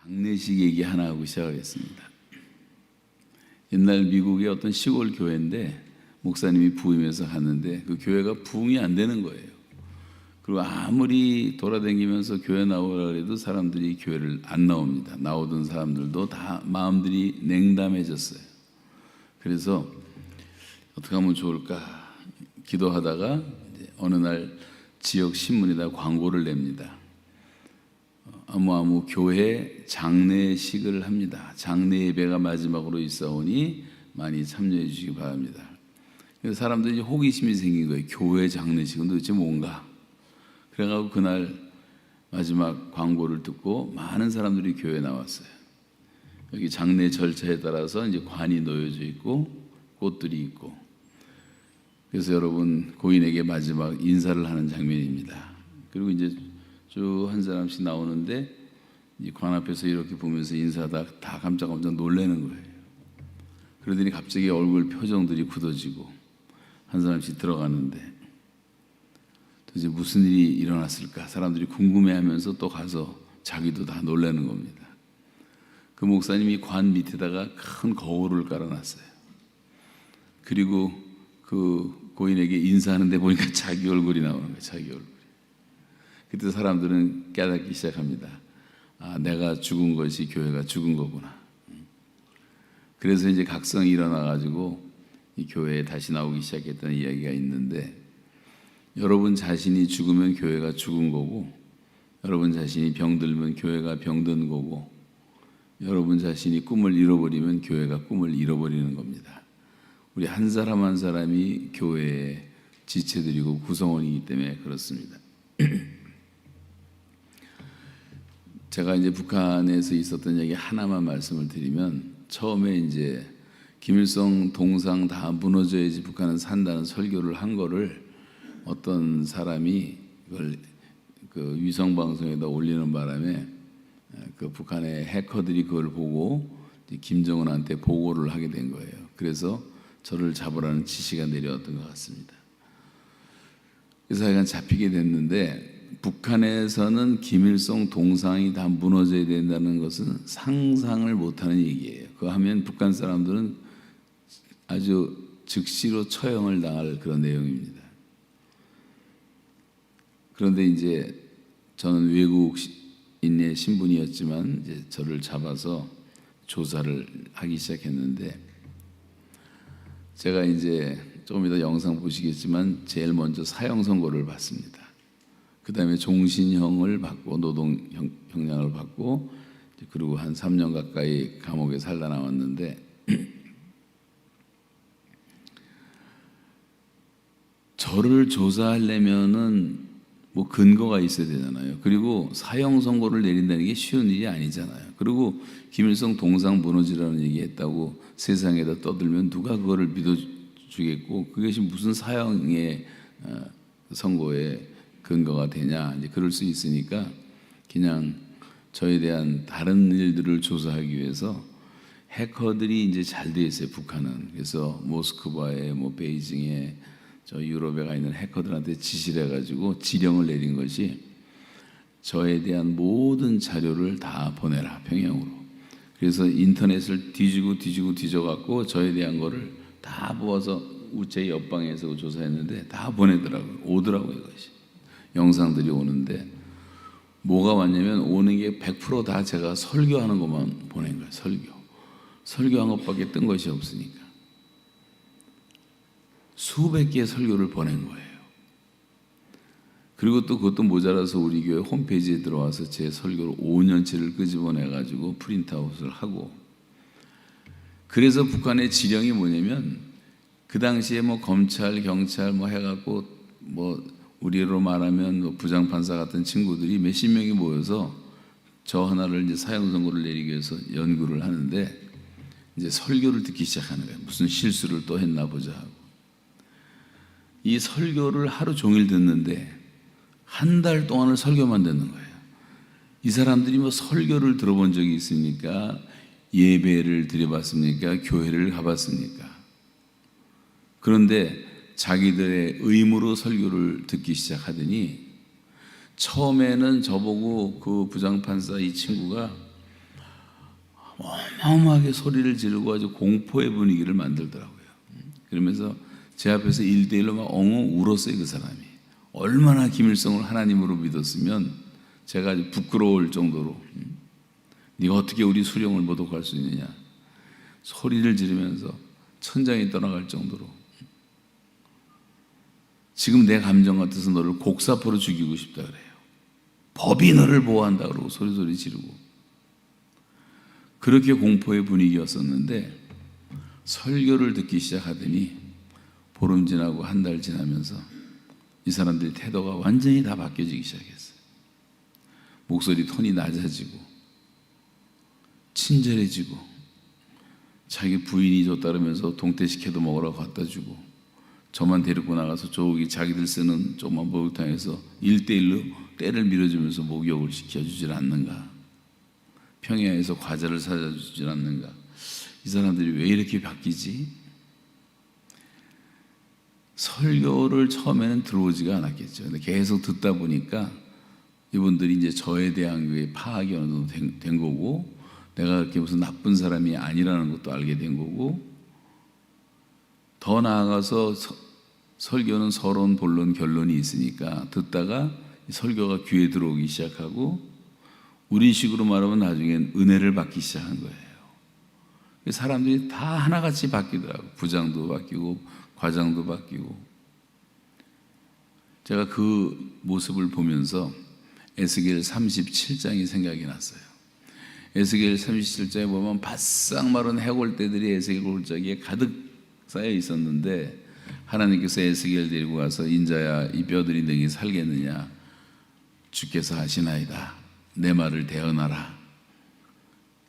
장례식 얘기 하나 하고 시작하겠습니다. 옛날 미국의 어떤 시골 교회인데 목사님이 부임해서 갔는데 그 교회가 부흥이 안 되는 거예요. 그리고 아무리 돌아다니면서 교회 나오라 해도 사람들이 교회를 안 나옵니다. 나오던 사람들도 다 마음들이 냉담해졌어요. 그래서 어떻게 하면 좋을까 기도하다가 어느 날 지역 신문에다 광고를 냅니다. 아무 교회 장례식을 합니다. 장례 예배가 마지막으로 있사오니 많이 참여해 주시기 바랍니다. 그래서 사람들이 호기심이 생긴 거예요. 교회 장례식은 도대체 뭔가? 그래가지고 그날 마지막 광고를 듣고 많은 사람들이 교회에 나왔어요. 여기 장례 절차에 따라서 이제 관이 놓여져 있고 꽃들이 있고, 그래서 여러분 고인에게 마지막 인사를 하는 장면입니다. 그리고 이제 쭉 한 사람씩 나오는데 이 관 앞에서 이렇게 보면서 인사하다 다 깜짝깜짝 놀라는 거예요. 그러더니 갑자기 얼굴 표정들이 굳어지고 한 사람씩 들어가는데 도대체 무슨 일이 일어났을까? 사람들이 궁금해하면서 또 가서 자기도 다 놀라는 겁니다. 그 목사님이 관 밑에다가 큰 거울을 깔아놨어요. 그리고 그 고인에게 인사하는데 보니까 자기 얼굴이 나오는 거예요. 자기 얼굴. 그때 사람들은 깨닫기 시작합니다. 아, 내가 죽은 것이 교회가 죽은 거구나. 그래서 이제 각성이 일어나가지고 이 교회에 다시 나오기 시작했다는 이야기가 있는데, 여러분 자신이 죽으면 교회가 죽은 거고, 여러분 자신이 병들면 교회가 병든 거고, 여러분 자신이 꿈을 잃어버리면 교회가 꿈을 잃어버리는 겁니다. 우리 한 사람 한 사람이 교회의 지체들이고 구성원이기 때문에 그렇습니다. 제가 이제 북한에서 있었던 얘기 하나만 말씀을 드리면, 처음에 이제 김일성 동상 다 무너져야지 북한은 산다는 설교를 한 거를 어떤 사람이 그걸 그 위성 방송에다 올리는 바람에 그 북한의 해커들이 그걸 보고 김정은한테 보고를 하게 된 거예요. 그래서 저를 잡으라는 지시가 내려왔던 것 같습니다. 그래서 하여간 잡히게 됐는데, 북한에서는 김일성 동상이 다 무너져야 된다는 것은 상상을 못하는 얘기예요. 그거 하면 북한 사람들은 아주 즉시로 처형을 당할 그런 내용입니다. 그런데 이제 저는 외국인의 신분이었지만 이제 저를 잡아서 조사를 하기 시작했는데, 제가 이제 조금 이따 영상 보시겠지만 제일 먼저 사형 선고를 받습니다. 그 다음에 종신형을 받고 노동형량을 받고, 그리고 한 3년 가까이 감옥에 살다 나왔는데, 저를 조사하려면은 뭐 근거가 있어야 되잖아요. 그리고 사형 선고를 내린다는 게 쉬운 일이 아니잖아요. 그리고 김일성 동상 무너지라는 얘기했다고 세상에다 떠들면 누가 그거를 믿어주겠고, 그것이 무슨 사형의 선고의 근거가 되냐, 이제 그럴 수 있으니까 그냥 저에 대한 다른 일들을 조사하기 위해서 해커들이 이제 잘 돼 있어요, 북한은. 그래서 모스크바에 뭐 베이징에 저 유럽에 가 있는 해커들한테 지시를 해가지고 지령을 내린 것이 저에 대한 모든 자료를 다 보내라, 평양으로. 그래서 인터넷을 뒤져갖고 저에 대한 거를 다 모아서 제 옆방에서 조사했는데 다 보내더라고요. 오더라고요, 이것이. 영상들이 오는데 뭐가 왔냐면, 오는 게 100% 다 제가 설교하는 것만 보낸 거예요. 설교한 것밖에 뜬 것이 없으니까 수백 개의 설교를 보낸 거예요. 그리고 또 그것도 모자라서 우리 교회 홈페이지에 들어와서 제 설교를 5년치를 끄집어내가지고 프린트아웃을 하고, 그래서 북한의 지령이 뭐냐면, 그 당시에 뭐 검찰, 경찰 뭐 해갖고 뭐 우리로 말하면 뭐 부장판사 같은 친구들이 몇십 명이 모여서 저 하나를 이제 사형 선고를 내리기 위해서 연구를 하는데, 이제 설교를 듣기 시작하는 거예요. 무슨 실수를 또 했나 보자 하고. 이 설교를 하루 종일 듣는데 한 달 동안을 설교만 듣는 거예요. 이 사람들이 뭐 설교를 들어본 적이 있습니까? 예배를 드려봤습니까? 교회를 가봤습니까? 그런데 자기들의 의무로 설교를 듣기 시작하더니, 처음에는 저보고 그 부장판사 이 친구가 어마어마하게 소리를 지르고 아주 공포의 분위기를 만들더라고요. 그러면서 제 앞에서 1대1로 막 엉엉 울었어요. 그 사람이 얼마나 김일성을 하나님으로 믿었으면 제가 아주 부끄러울 정도로 네가 어떻게 우리 수령을 모독할 수 있느냐 소리를 지르면서 천장이 떠나갈 정도로 지금 내 감정 같아서 너를 곡사포로 죽이고 싶다 그래요. 법이 너를 보호한다 그러고 소리 지르고 그렇게 공포의 분위기였었는데 설교를 듣기 시작하더니 보름 지나고 한 달 지나면서 이 사람들의 태도가 완전히 다 바뀌어지기 시작했어요. 목소리 톤이 낮아지고 친절해지고 자기 부인이 줬다 그러면서 동태식혜도 먹으라고 갖다 주고 저만 데리고 나가서 저기 자기들 쓰는 조그만 목욕탕에서 1대1로 때를 밀어주면서 목욕을 시켜주질 않는가, 평야에서 과자를 사다 주질 않는가. 이 사람들이 왜 이렇게 바뀌지? 설교를 처음에는 들어오지가 않았겠죠. 근데 계속 듣다 보니까 이분들이 이제 저에 대한 파악이 어느 정도 된 거고, 내가 그렇게 무슨 나쁜 사람이 아니라는 것도 알게 된 거고, 더 나아가서 설교는 서론, 본론, 결론이 있으니까 듣다가 설교가 귀에 들어오기 시작하고, 우리 식으로 말하면 나중엔 은혜를 받기 시작한 거예요. 사람들이 다 하나같이 바뀌더라고요. 부장도 바뀌고 과장도 바뀌고. 제가 그 모습을 보면서 에스겔 37장이 생각이 났어요. 에스겔 37장에 보면 바싹 마른 해골떼들이 에스겔 골짜기에 가득 쌓여 있었는데 하나님께서 에스겔 데리고 가서 인자야 이 뼈들이 능히 살겠느냐, 주께서 하시나이다, 내 말을 대언하라.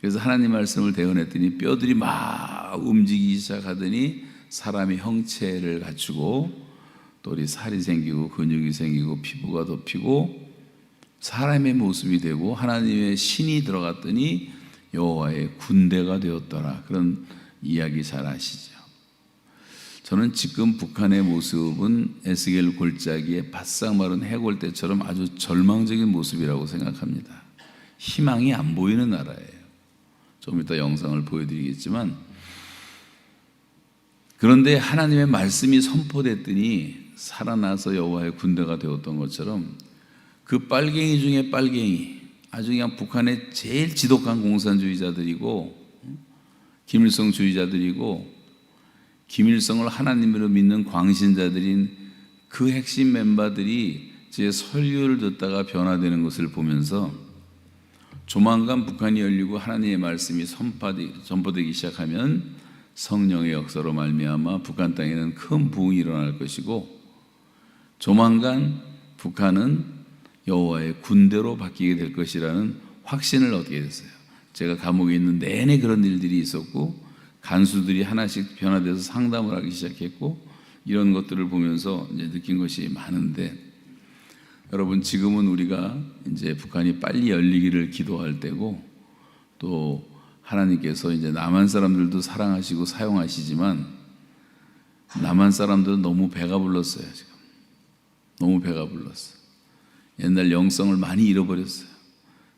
그래서 하나님 말씀을 대언했더니 뼈들이 막 움직이기 시작하더니 사람의 형체를 갖추고 또 우리 살이 생기고 근육이 생기고 피부가 덮이고 사람의 모습이 되고 하나님의 신이 들어갔더니 여호와의 군대가 되었더라. 그런 이야기 잘 아시죠? 저는 지금 북한의 모습은 에스겔 골짜기에 바싹 마른 해골떼처럼 아주 절망적인 모습이라고 생각합니다. 희망이 안 보이는 나라예요. 좀 이따 영상을 보여드리겠지만, 그런데 하나님의 말씀이 선포됐더니 살아나서 여호와의 군대가 되었던 것처럼 그 빨갱이 중에 빨갱이, 아주 그냥 북한의 제일 지독한 공산주의자들이고 김일성주의자들이고 김일성을 하나님으로 믿는 광신자들인 그 핵심 멤버들이 제 설교를 듣다가 변화되는 것을 보면서 조만간 북한이 열리고 하나님의 말씀이 선포되기 시작하면 성령의 역사로 말미암아 북한 땅에는 큰 부흥이 일어날 것이고, 조만간 북한은 여호와의 군대로 바뀌게 될 것이라는 확신을 얻게 됐어요. 제가 감옥에 있는 내내 그런 일들이 있었고 간수들이 하나씩 변화돼서 상담을 하기 시작했고, 이런 것들을 보면서 이제 느낀 것이 많은데, 여러분 지금은 우리가 이제 북한이 빨리 열리기를 기도할 때고, 또 하나님께서 이제 남한 사람들도 사랑하시고 사용하시지만 남한 사람들은 너무 배가 불렀어요. 지금 너무 배가 불렀어. 옛날 영성을 많이 잃어버렸어요.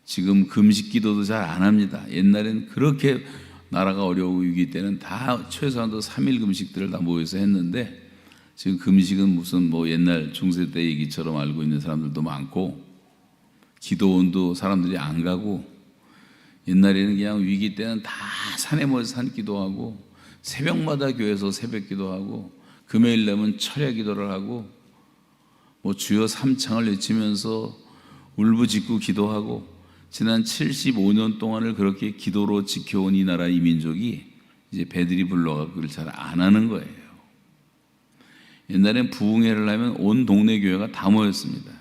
지금 금식 기도도 잘 안 합니다. 옛날엔 그렇게 나라가 어려우고 위기 때는 다 최소한도 3일 금식들을 다 모여서 했는데, 지금 금식은 무슨 뭐 옛날 중세 때 얘기처럼 알고 있는 사람들도 많고, 기도원도 사람들이 안 가고, 옛날에는 그냥 위기 때는 다 산에 모여서 산 기도하고, 새벽마다 교회에서 새벽 기도하고, 금요일 되면 철야 기도를 하고, 뭐 주여 삼창을 외치면서 울부짖고 기도하고, 지난 75년 동안을 그렇게 기도로 지켜온 이 나라 이 민족이 이제 배들이 불러가 그걸 잘 안 하는 거예요. 옛날엔 부흥회를 하면 온 동네 교회가 다 모였습니다.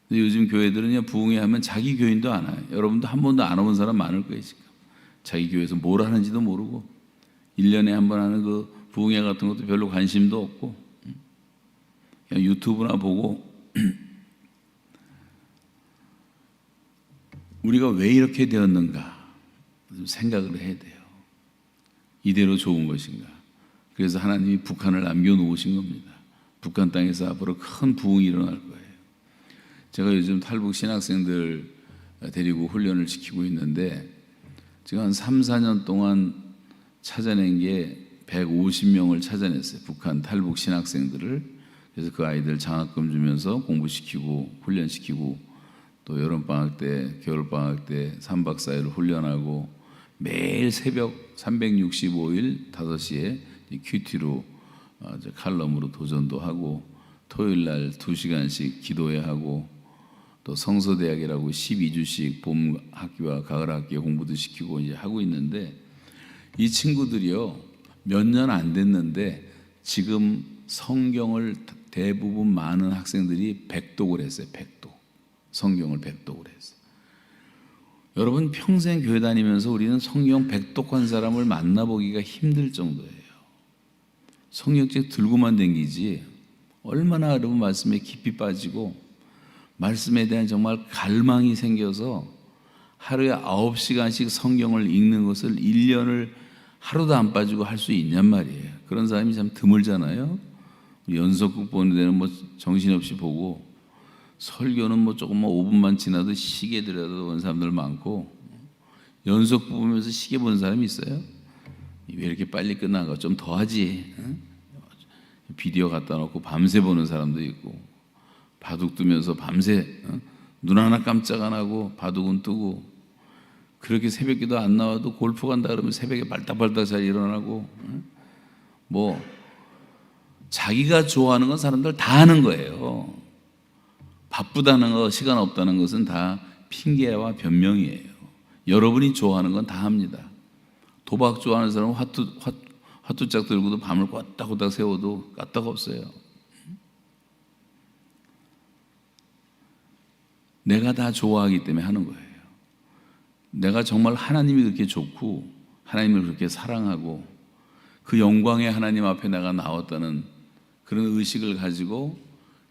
근데 요즘 교회들은 부흥회 하면 자기 교인도 안 와요. 여러분도 한 번도 안 와본 사람 많을 거예요. 지금 자기 교회에서 뭘 하는지도 모르고 1년에 한 번 하는 그 부흥회 같은 것도 별로 관심도 없고 그냥 유튜브나 보고 우리가 왜 이렇게 되었는가 좀 생각을 해야 돼요. 이대로 좋은 것인가? 그래서 하나님이 북한을 남겨놓으신 겁니다. 북한 땅에서 앞으로 큰 부흥이 일어날 거예요. 제가 요즘 탈북 신학생들 데리고 훈련을 시키고 있는데 지금 한 3, 4년 동안 찾아낸 게 150명을 찾아냈어요. 북한 탈북 신학생들을. 그래서 그 아이들 장학금 주면서 공부시키고 훈련시키고, 또 여름방학 때, 겨울방학 때 3박 4일 훈련하고, 매일 새벽 365일 5시에 큐티로 칼럼으로 도전도 하고, 토요일 날 2시간씩 기도회 하고, 또 성서대학이라고 12주씩 봄 학기와 가을 학기에 공부도 시키고 이제 하고 있는데, 이 친구들이요 몇 년 안 됐는데 지금 성경을 대부분 많은 학생들이 백독을 했어요. 백독. 성경을 백독을 했어요. 여러분, 평생 교회 다니면서 우리는 성경 백독한 사람을 만나보기가 힘들 정도예요. 성경책 들고만 댕기지 얼마나 여러분 말씀에 깊이 빠지고 말씀에 대한 정말 갈망이 생겨서 하루에 9시간씩 성경을 읽는 것을 1년을 하루도 안 빠지고 할 수 있냔 말이에요. 그런 사람이 참 드물잖아요. 연속극 보는 데는 뭐 정신없이 보고, 설교는 뭐 조금 5분만 지나도 시계 들여다보는 사람들 많고, 연속 보면서 시계 보는 사람이 있어요? 왜 이렇게 빨리 끝나가? 좀 더 하지. 비디오 갖다 놓고 밤새 보는 사람도 있고, 바둑 두면서 밤새 눈 하나 깜짝 안 하고 바둑은 뜨고, 그렇게 새벽기도 안 나와도 골프 간다 그러면 새벽에 발딱발딱 잘 일어나고, 뭐 자기가 좋아하는 건 사람들 다 하는 거예요. 바쁘다는 거, 시간 없다는 것은 다 핑계와 변명이에요. 여러분이 좋아하는 건 다 합니다. 도박 좋아하는 사람은 화투짝 들고도 밤을 꼬딱꼬딱 세워도 까딱 없어요. 내가 다 좋아하기 때문에 하는 거예요. 내가 정말 하나님이 그렇게 좋고 하나님을 그렇게 사랑하고 그 영광의 하나님 앞에 내가 나왔다는 그런 의식을 가지고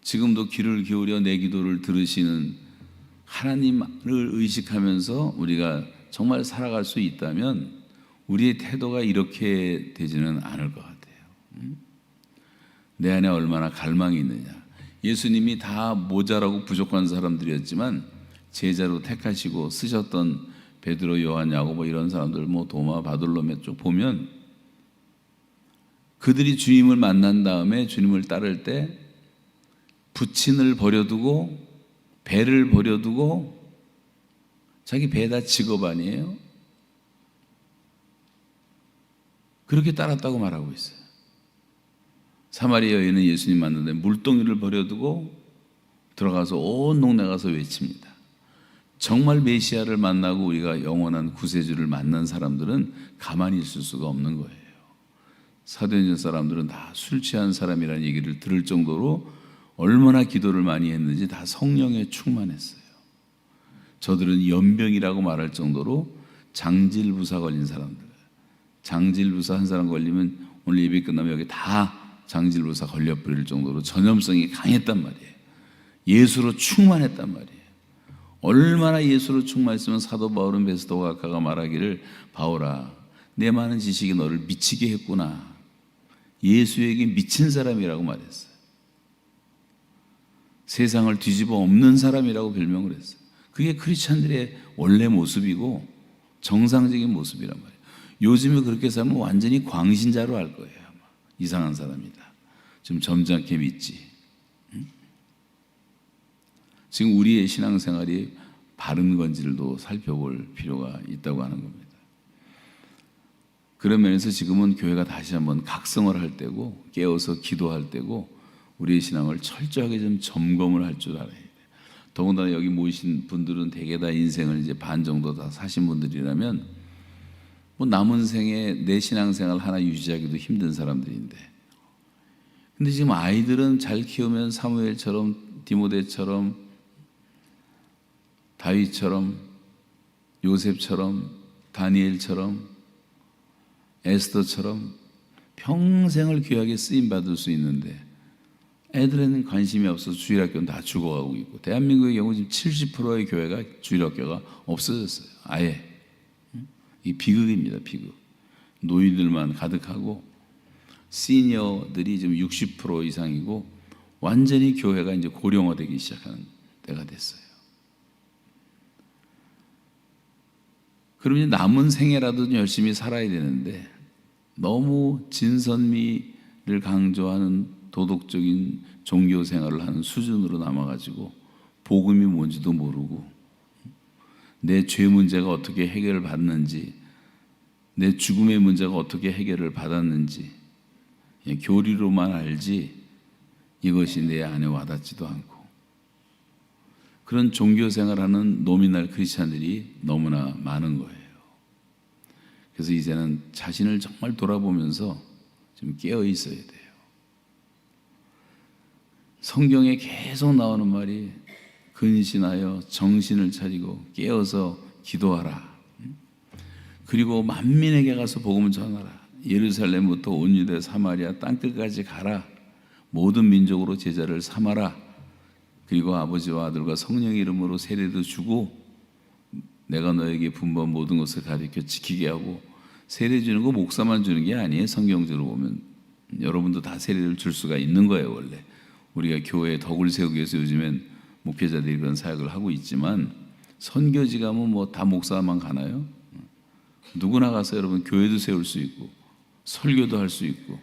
지금도 귀를 기울여 내 기도를 들으시는 하나님을 의식하면서 우리가 정말 살아갈 수 있다면 우리의 태도가 이렇게 되지는 않을 것 같아요. 내 안에 얼마나 갈망이 있느냐. 예수님이 다 모자라고 부족한 사람들이었지만 제자로 택하시고 쓰셨던 베드로, 요한, 야고보 이런 사람들, 뭐 도마, 바돌로메 쪽 보면 그들이 주님을 만난 다음에 주님을 따를 때 부친을 버려두고 배를 버려두고, 자기 배다 직업 아니에요? 그렇게 따랐다고 말하고 있어요. 사마리아 여인은 예수님 만났는데 물동이를 버려두고 들어가서 온 동네 가서 외칩니다. 정말 메시아를 만나고 우리가 영원한 구세주를 만난 사람들은 가만히 있을 수가 없는 거예요. 사도행전 사람들은 다 술 취한 사람이라는 얘기를 들을 정도로 얼마나 기도를 많이 했는지 다 성령에 충만했어요. 저들은 연병이라고 말할 정도로 장질부사 걸린 사람들, 장질부사 한 사람 걸리면 오늘 예배 끝나면 여기 다 장질부사 걸려버릴 정도로 전염성이 강했단 말이에요. 예수로 충만했단 말이에요. 얼마나 예수로 충만했으면 사도 바울은 베스도가 아까가 말하기를, 바울아, 내 많은 지식이 너를 미치게 했구나. 예수에게 미친 사람이라고 말했어요. 세상을 뒤집어 엎는 사람이라고 별명을 했어요. 그게 크리스찬들의 원래 모습이고 정상적인 모습이란 말이에요. 요즘에 그렇게 살면 완전히 광신자로 할 거예요. 아마. 이상한 사람이다. 좀 점잖게 믿지. 지금 우리의 신앙생활이 바른 건지를 살펴볼 필요가 있다고 하는 겁니다. 그런 면에서 지금은 교회가 다시 한번 각성을 할 때고 깨어서 기도할 때고 우리의 신앙을 철저하게 좀 점검을 할 줄 알아야 돼요. 더군다나 여기 모이신 분들은 대개 다 인생을 이제 반 정도 다 사신 분들이라면 뭐 남은 생에 내 신앙생활 하나 유지하기도 힘든 사람들인데, 근데 지금 아이들은 잘 키우면 사무엘처럼, 디모데처럼, 다윗처럼, 요셉처럼, 다니엘처럼, 에스더처럼 평생을 귀하게 쓰임받을 수 있는데 애들에는 관심이 없어서 주일학교는 다 죽어가고 있고, 대한민국의 경우 지금 70%의 교회가 주일학교가 없어졌어요. 아예. 이 비극입니다. 비극. 노인들만 가득하고 시니어들이 지금 60% 이상이고 완전히 교회가 이제 고령화되기 시작하는 때가 됐어요. 그러면 남은 생애라도 좀 열심히 살아야 되는데 너무 진선미를 강조하는 도덕적인 종교 생활을 하는 수준으로 남아가지고 복음이 뭔지도 모르고 내 죄 문제가 어떻게 해결을 받는지, 내 죽음의 문제가 어떻게 해결을 받았는지 교리로만 알지 이것이 내 안에 와닿지도 않고, 그런 종교 생활하는 노미널 크리스찬들이 너무나 많은 거예요. 그래서 이제는 자신을 정말 돌아보면서 좀 깨어 있어야 돼요. 성경에 계속 나오는 말이 근신하여 정신을 차리고 깨어서 기도하라. 그리고 만민에게 가서 복음을 전하라. 예루살렘부터 온 유대 사마리아 땅끝까지 가라. 모든 민족으로 제자를 삼아라. 그리고 아버지와 아들과 성령의 이름으로 세례도 주고 내가 너에게 분부한 모든 것을 가르쳐 지키게 하고, 세례 주는 거 목사만 주는 게 아니에요. 성경적으로 보면 여러분도 다 세례를 줄 수가 있는 거예요. 원래 우리가 교회에 덕을 세우기 위해서 요즘엔 목회자들이 그런 사역을 하고 있지만, 선교지 가면 뭐 다 목사만 가나요? 누구나 가서 여러분 교회도 세울 수 있고 설교도 할 수 있고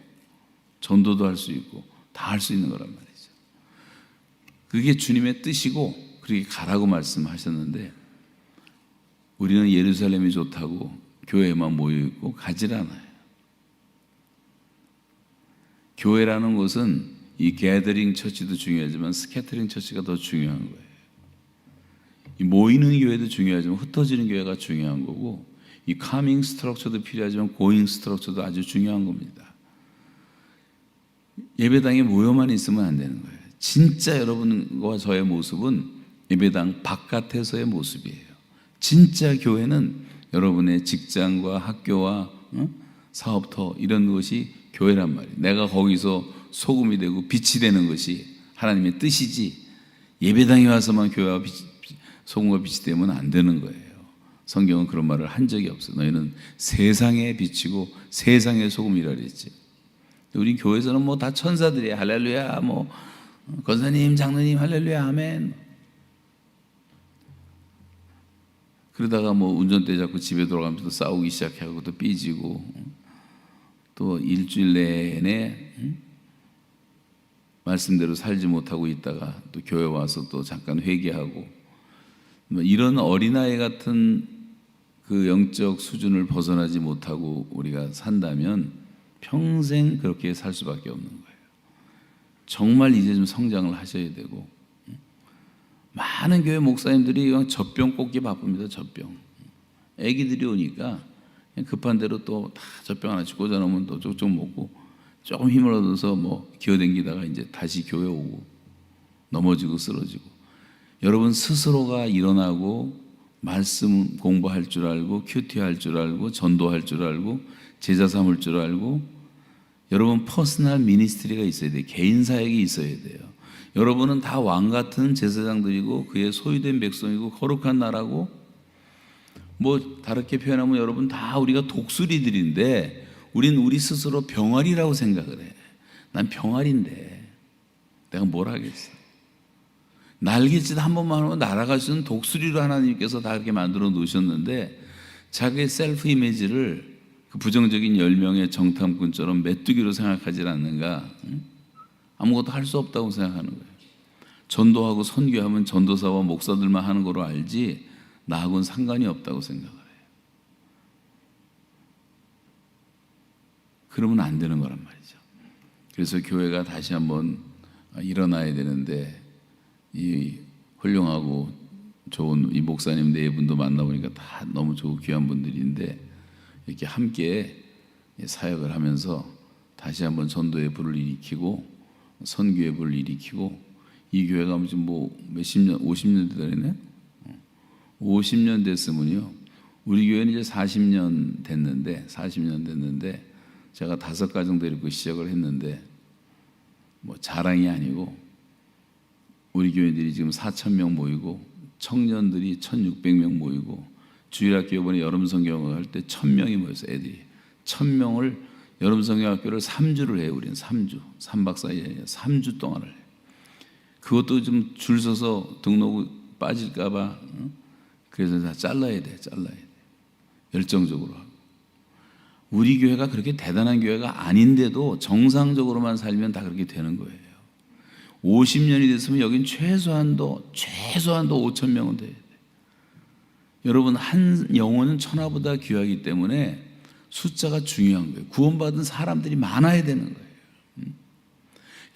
전도도 할 수 있고 다 할 수 있는 거란 말이죠. 그게 주님의 뜻이고 그렇게 가라고 말씀하셨는데, 우리는 예루살렘이 좋다고 교회에만 모여있고 가질 않아요. 교회라는 것은 이 게더링 처치도 중요하지만 스캐터링 처치가 더 중요한 거예요. 이 모이는 교회도 중요하지만 흩어지는 교회가 중요한 거고, 이 커밍 스트럭처도 필요하지만 고잉 스트럭처도 아주 중요한 겁니다. 예배당에 모여만 있으면 안 되는 거예요. 진짜 여러분과 저의 모습은 예배당 바깥에서의 모습이에요. 진짜 교회는 여러분의 직장과 학교와 사업터 이런 것이 교회란 말이에요. 내가 거기서 소금이 되고 빛이 되는 것이 하나님의 뜻이지, 예배당에 와서만 교회와 소금과 빛이 되면 안 되는 거예요. 성경은 그런 말을 한 적이 없어요. 너희는 세상에 빛이고 세상의 소금이라 그랬지. 우리 교회에서는 뭐 다 천사들이야. 할렐루야. 뭐 권사님, 장로님, 할렐루야, 아멘. 그러다가 뭐 운전대 잡고 집에 돌아가면서 또 싸우기 시작하고 또 삐지고 또 일주일 내내 말씀대로 살지 못하고 있다가 또 교회 와서 또 잠깐 회개하고, 뭐 이런 어린아이 같은 그 영적 수준을 벗어나지 못하고 우리가 산다면 평생 그렇게 살 수밖에 없는 거예요. 정말 이제 좀 성장을 하셔야 되고, 많은 교회 목사님들이 그냥 젖병 꽂기 바쁩니다. 젖병. 애기들이 오니까 그냥 급한 대로 또 다 젖병 하나씩 꽂아놓으면 또 쪽쪽 먹고, 조금 힘을 얻어서 뭐 기어댕기다가 이제 다시 교회 오고 넘어지고 쓰러지고. 여러분 스스로가 일어나고 말씀 공부할 줄 알고 큐티할 줄 알고 전도할 줄 알고 제자 삼을 줄 알고, 여러분 퍼스널 미니스트리가 있어야 돼요. 개인 사역이 있어야 돼요. 여러분은 다 왕 같은 제사장들이고 그의 소유된 백성이고 거룩한 나라고, 뭐 다르게 표현하면 여러분 다 우리가 독수리들인데 우린 우리 스스로 병아리라고 생각을 해. 난 병아리인데 내가 뭘 하겠어. 날갯짓 한 번만 하면 날아갈 수 있는 독수리로 하나님께서 다 이렇게 만들어 놓으셨는데, 자기의 셀프 이미지를 그 부정적인 10명의 정탐꾼처럼 메뚜기로 생각하지 않는가? 아무것도 할 수 없다고 생각하는 거예요. 전도하고 선교하면 전도사와 목사들만 하는 거로 알지 나하고는 상관이 없다고 생각을 해요. 그러면 안 되는 거란 말이죠. 그래서 교회가 다시 한번 일어나야 되는데, 이 훌륭하고 좋은 이 목사님 네 분도 만나보니까 다 너무 좋고 귀한 분들인데, 이렇게 함께 사역을 하면서 다시 한번 전도의 불을 일으키고 선교의 불을 일으키고, 이 교회가 무슨 뭐 몇십 년, 50년 되네? 50년 됐으면요, 우리 교회는 이제 40년 됐는데 제가 5가정 데리고 시작을 했는데, 뭐 자랑이 아니고 우리 교회들이 지금 4,000명 모이고 청년들이 1,600명 모이고, 주일학교 이번에 여름 성경을 할 때 1,000명이 모였어요. 애들이 1,000명을 여름 성경학교를 3주를 해요. 우리는 3주 3박 4일 3주 동안을 해요. 그것도 좀 줄 서서 등록 빠질까 봐 그래서 다 잘라야 돼. 열정적으로 하고. 우리 교회가 그렇게 대단한 교회가 아닌데도 정상적으로만 살면 다 그렇게 되는 거예요. 50년이 됐으면 여긴 최소한도 5천 명은 돼야 돼. 여러분, 한 영혼은 천하보다 귀하기 때문에 숫자가 중요한 거예요. 구원받은 사람들이 많아야 되는 거예요.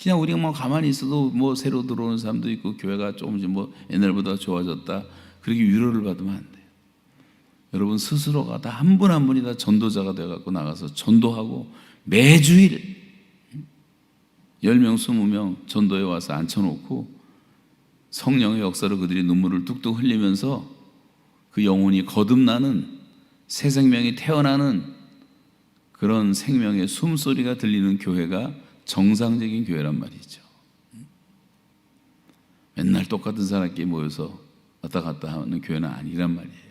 그냥 우리가 뭐 가만히 있어도 뭐 새로 들어오는 사람도 있고 교회가 조금씩 뭐 옛날보다 좋아졌다, 그렇게 위로를 받으면 안 돼요. 여러분 스스로가 다 한 분 한 분이 다 전도자가 돼갖고 나가서 전도하고 매주일 10명 20명 전도에 와서 앉혀놓고 성령의 역사로 그들이 눈물을 뚝뚝 흘리면서 그 영혼이 거듭나는, 새 생명이 태어나는 그런 생명의 숨소리가 들리는 교회가 정상적인 교회란 말이죠. 맨날 똑같은 사람끼리 모여서 왔다 갔다 하는 교회는 아니란 말이에요.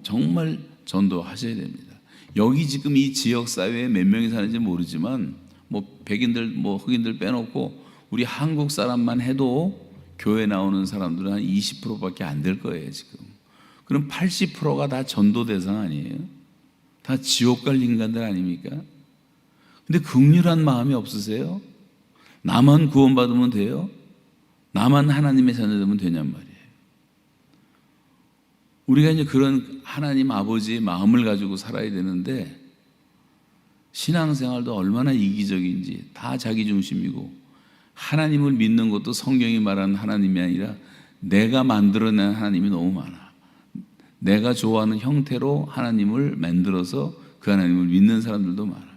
정말 전도하셔야 됩니다. 여기 지금 이 지역 사회에 몇 명이 사는지 모르지만 뭐 백인들 뭐 흑인들 빼놓고 우리 한국 사람만 해도 교회 나오는 사람들은 한 20%밖에 안 될 거예요 지금. 그럼 80%가 다 전도 대상 아니에요? 다 지옥 갈 인간들 아닙니까? 근데 긍휼한 마음이 없으세요? 나만 구원받으면 돼요? 나만 하나님의 자녀되면 되냔 말이에요. 우리가 이제 그런 하나님 아버지의 마음을 가지고 살아야 되는데, 신앙생활도 얼마나 이기적인지, 다 자기중심이고, 하나님을 믿는 것도 성경이 말하는 하나님이 아니라 내가 만들어낸 하나님이 너무 많아. 내가 좋아하는 형태로 하나님을 만들어서 그 하나님을 믿는 사람들도 많아.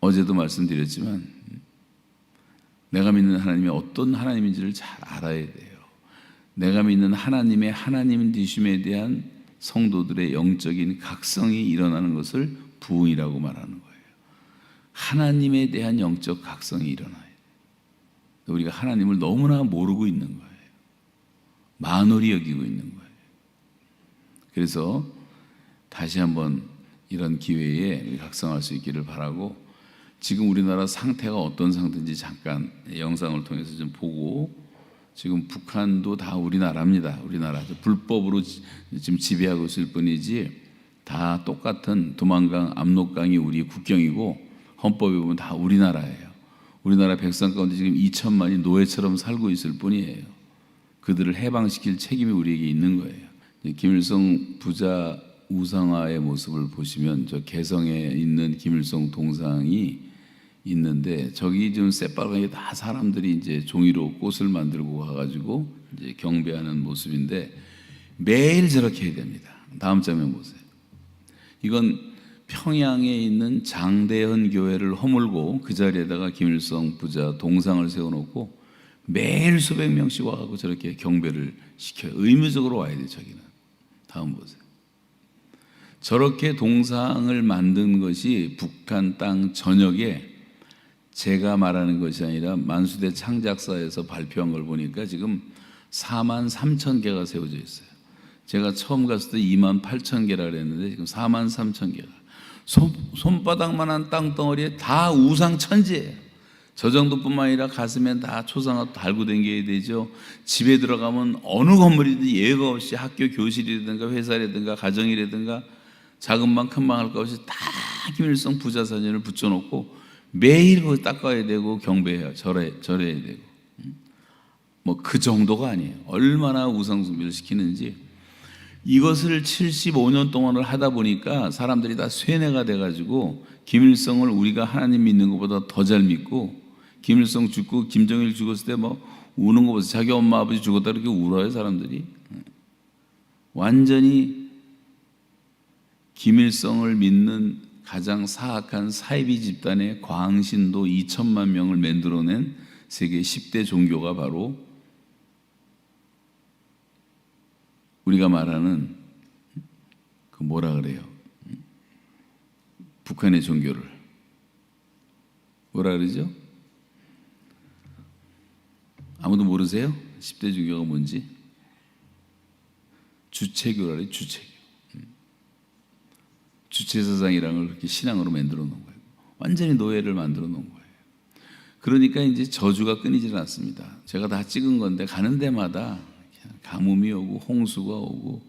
어제도 말씀드렸지만 내가 믿는 하나님이 어떤 하나님인지를 잘 알아야 돼요. 내가 믿는 하나님의 하나님 되심에 대한 성도들의 영적인 각성이 일어나는 것을 부흥이라고 말하는 거예요. 하나님에 대한 영적 각성이 일어나요. 우리가 하나님을 너무나 모르고 있는 거예요. 만홀히 여기고 있는 거예요. 그래서 다시 한번 이런 기회에 각성할 수 있기를 바라고, 지금 우리나라 상태가 어떤 상태인지 잠깐 영상을 통해서 좀 보고, 지금 북한도 다 우리나라입니다. 우리나라 불법으로 지금 지배하고 있을 뿐이지 다 똑같은 두만강, 압록강이 우리 국경이고 헌법에 보면 다 우리나라예요. 우리나라 백성 가운데 지금 2천만이 노예처럼 살고 있을 뿐이에요. 그들을 해방시킬 책임이 우리에게 있는 거예요. 김일성 부자 우상화의 모습을 보시면 저 개성에 있는 김일성 동상이 있는데, 저기 지금 새빨갛게 다 사람들이 이제 종이로 꽃을 만들고 가가지고 이제 경배하는 모습인데, 매일 저렇게 해야 됩니다. 다음 장면 보세요. 이건 평양에 있는 장대현 교회를 허물고 그 자리에다가 김일성 부자 동상을 세워놓고 매일 수백 명씩 와가지고 저렇게 경배를 시켜요. 의무적으로 와야 돼요. 저기는. 다음 보세요. 저렇게 동상을 만든 것이 북한 땅 전역에, 제가 말하는 것이 아니라 만수대 창작사에서 발표한 걸 보니까 지금 4만 3천 개가 세워져 있어요. 제가 처음 갔을 때 2만 8천 개라 그랬는데 지금 4만 3천 개가. 손바닥만한 땅덩어리에 다 우상 천지예요. 저 정도뿐만 아니라 가슴에 다 초상화 달고 다녀야 되죠. 집에 들어가면 어느 건물이든 예가 없이 학교 교실이라든가 회사라든가 가정이라든가 작은 방 큰 방 할 것 없이 다 김일성 부자 사진을 붙여놓고 매일 그걸 닦아야 되고 경배해야 절해야 되고, 뭐 그 정도가 아니에요. 얼마나 우상 숭배를 시키는지. 이것을 75년 동안을 하다 보니까 사람들이 다 쇠뇌가 돼가지고 김일성을 우리가 하나님 믿는 것보다 더 잘 믿고, 김일성 죽고 김정일 죽었을 때 뭐 우는 거 보세요. 자기 엄마 아버지 죽었다 이렇게 울어요 사람들이. 완전히 김일성을 믿는 가장 사악한 사이비 집단의 광신도 2천만 명을 만들어낸 세계 10대 종교가 바로 우리가 말하는 그 뭐라 그래요? 북한의 종교를 뭐라 그러죠? 아무도 모르세요? 10대 종교가 뭔지? 주체교라 그래요. 주체사상이라는 걸 그렇게 신앙으로 만들어 놓은 거예요. 완전히 노예를 만들어 놓은 거예요. 그러니까 이제 저주가 끊이질 않습니다. 제가 다 찍은 건데 가는 데마다 가뭄이 오고 홍수가 오고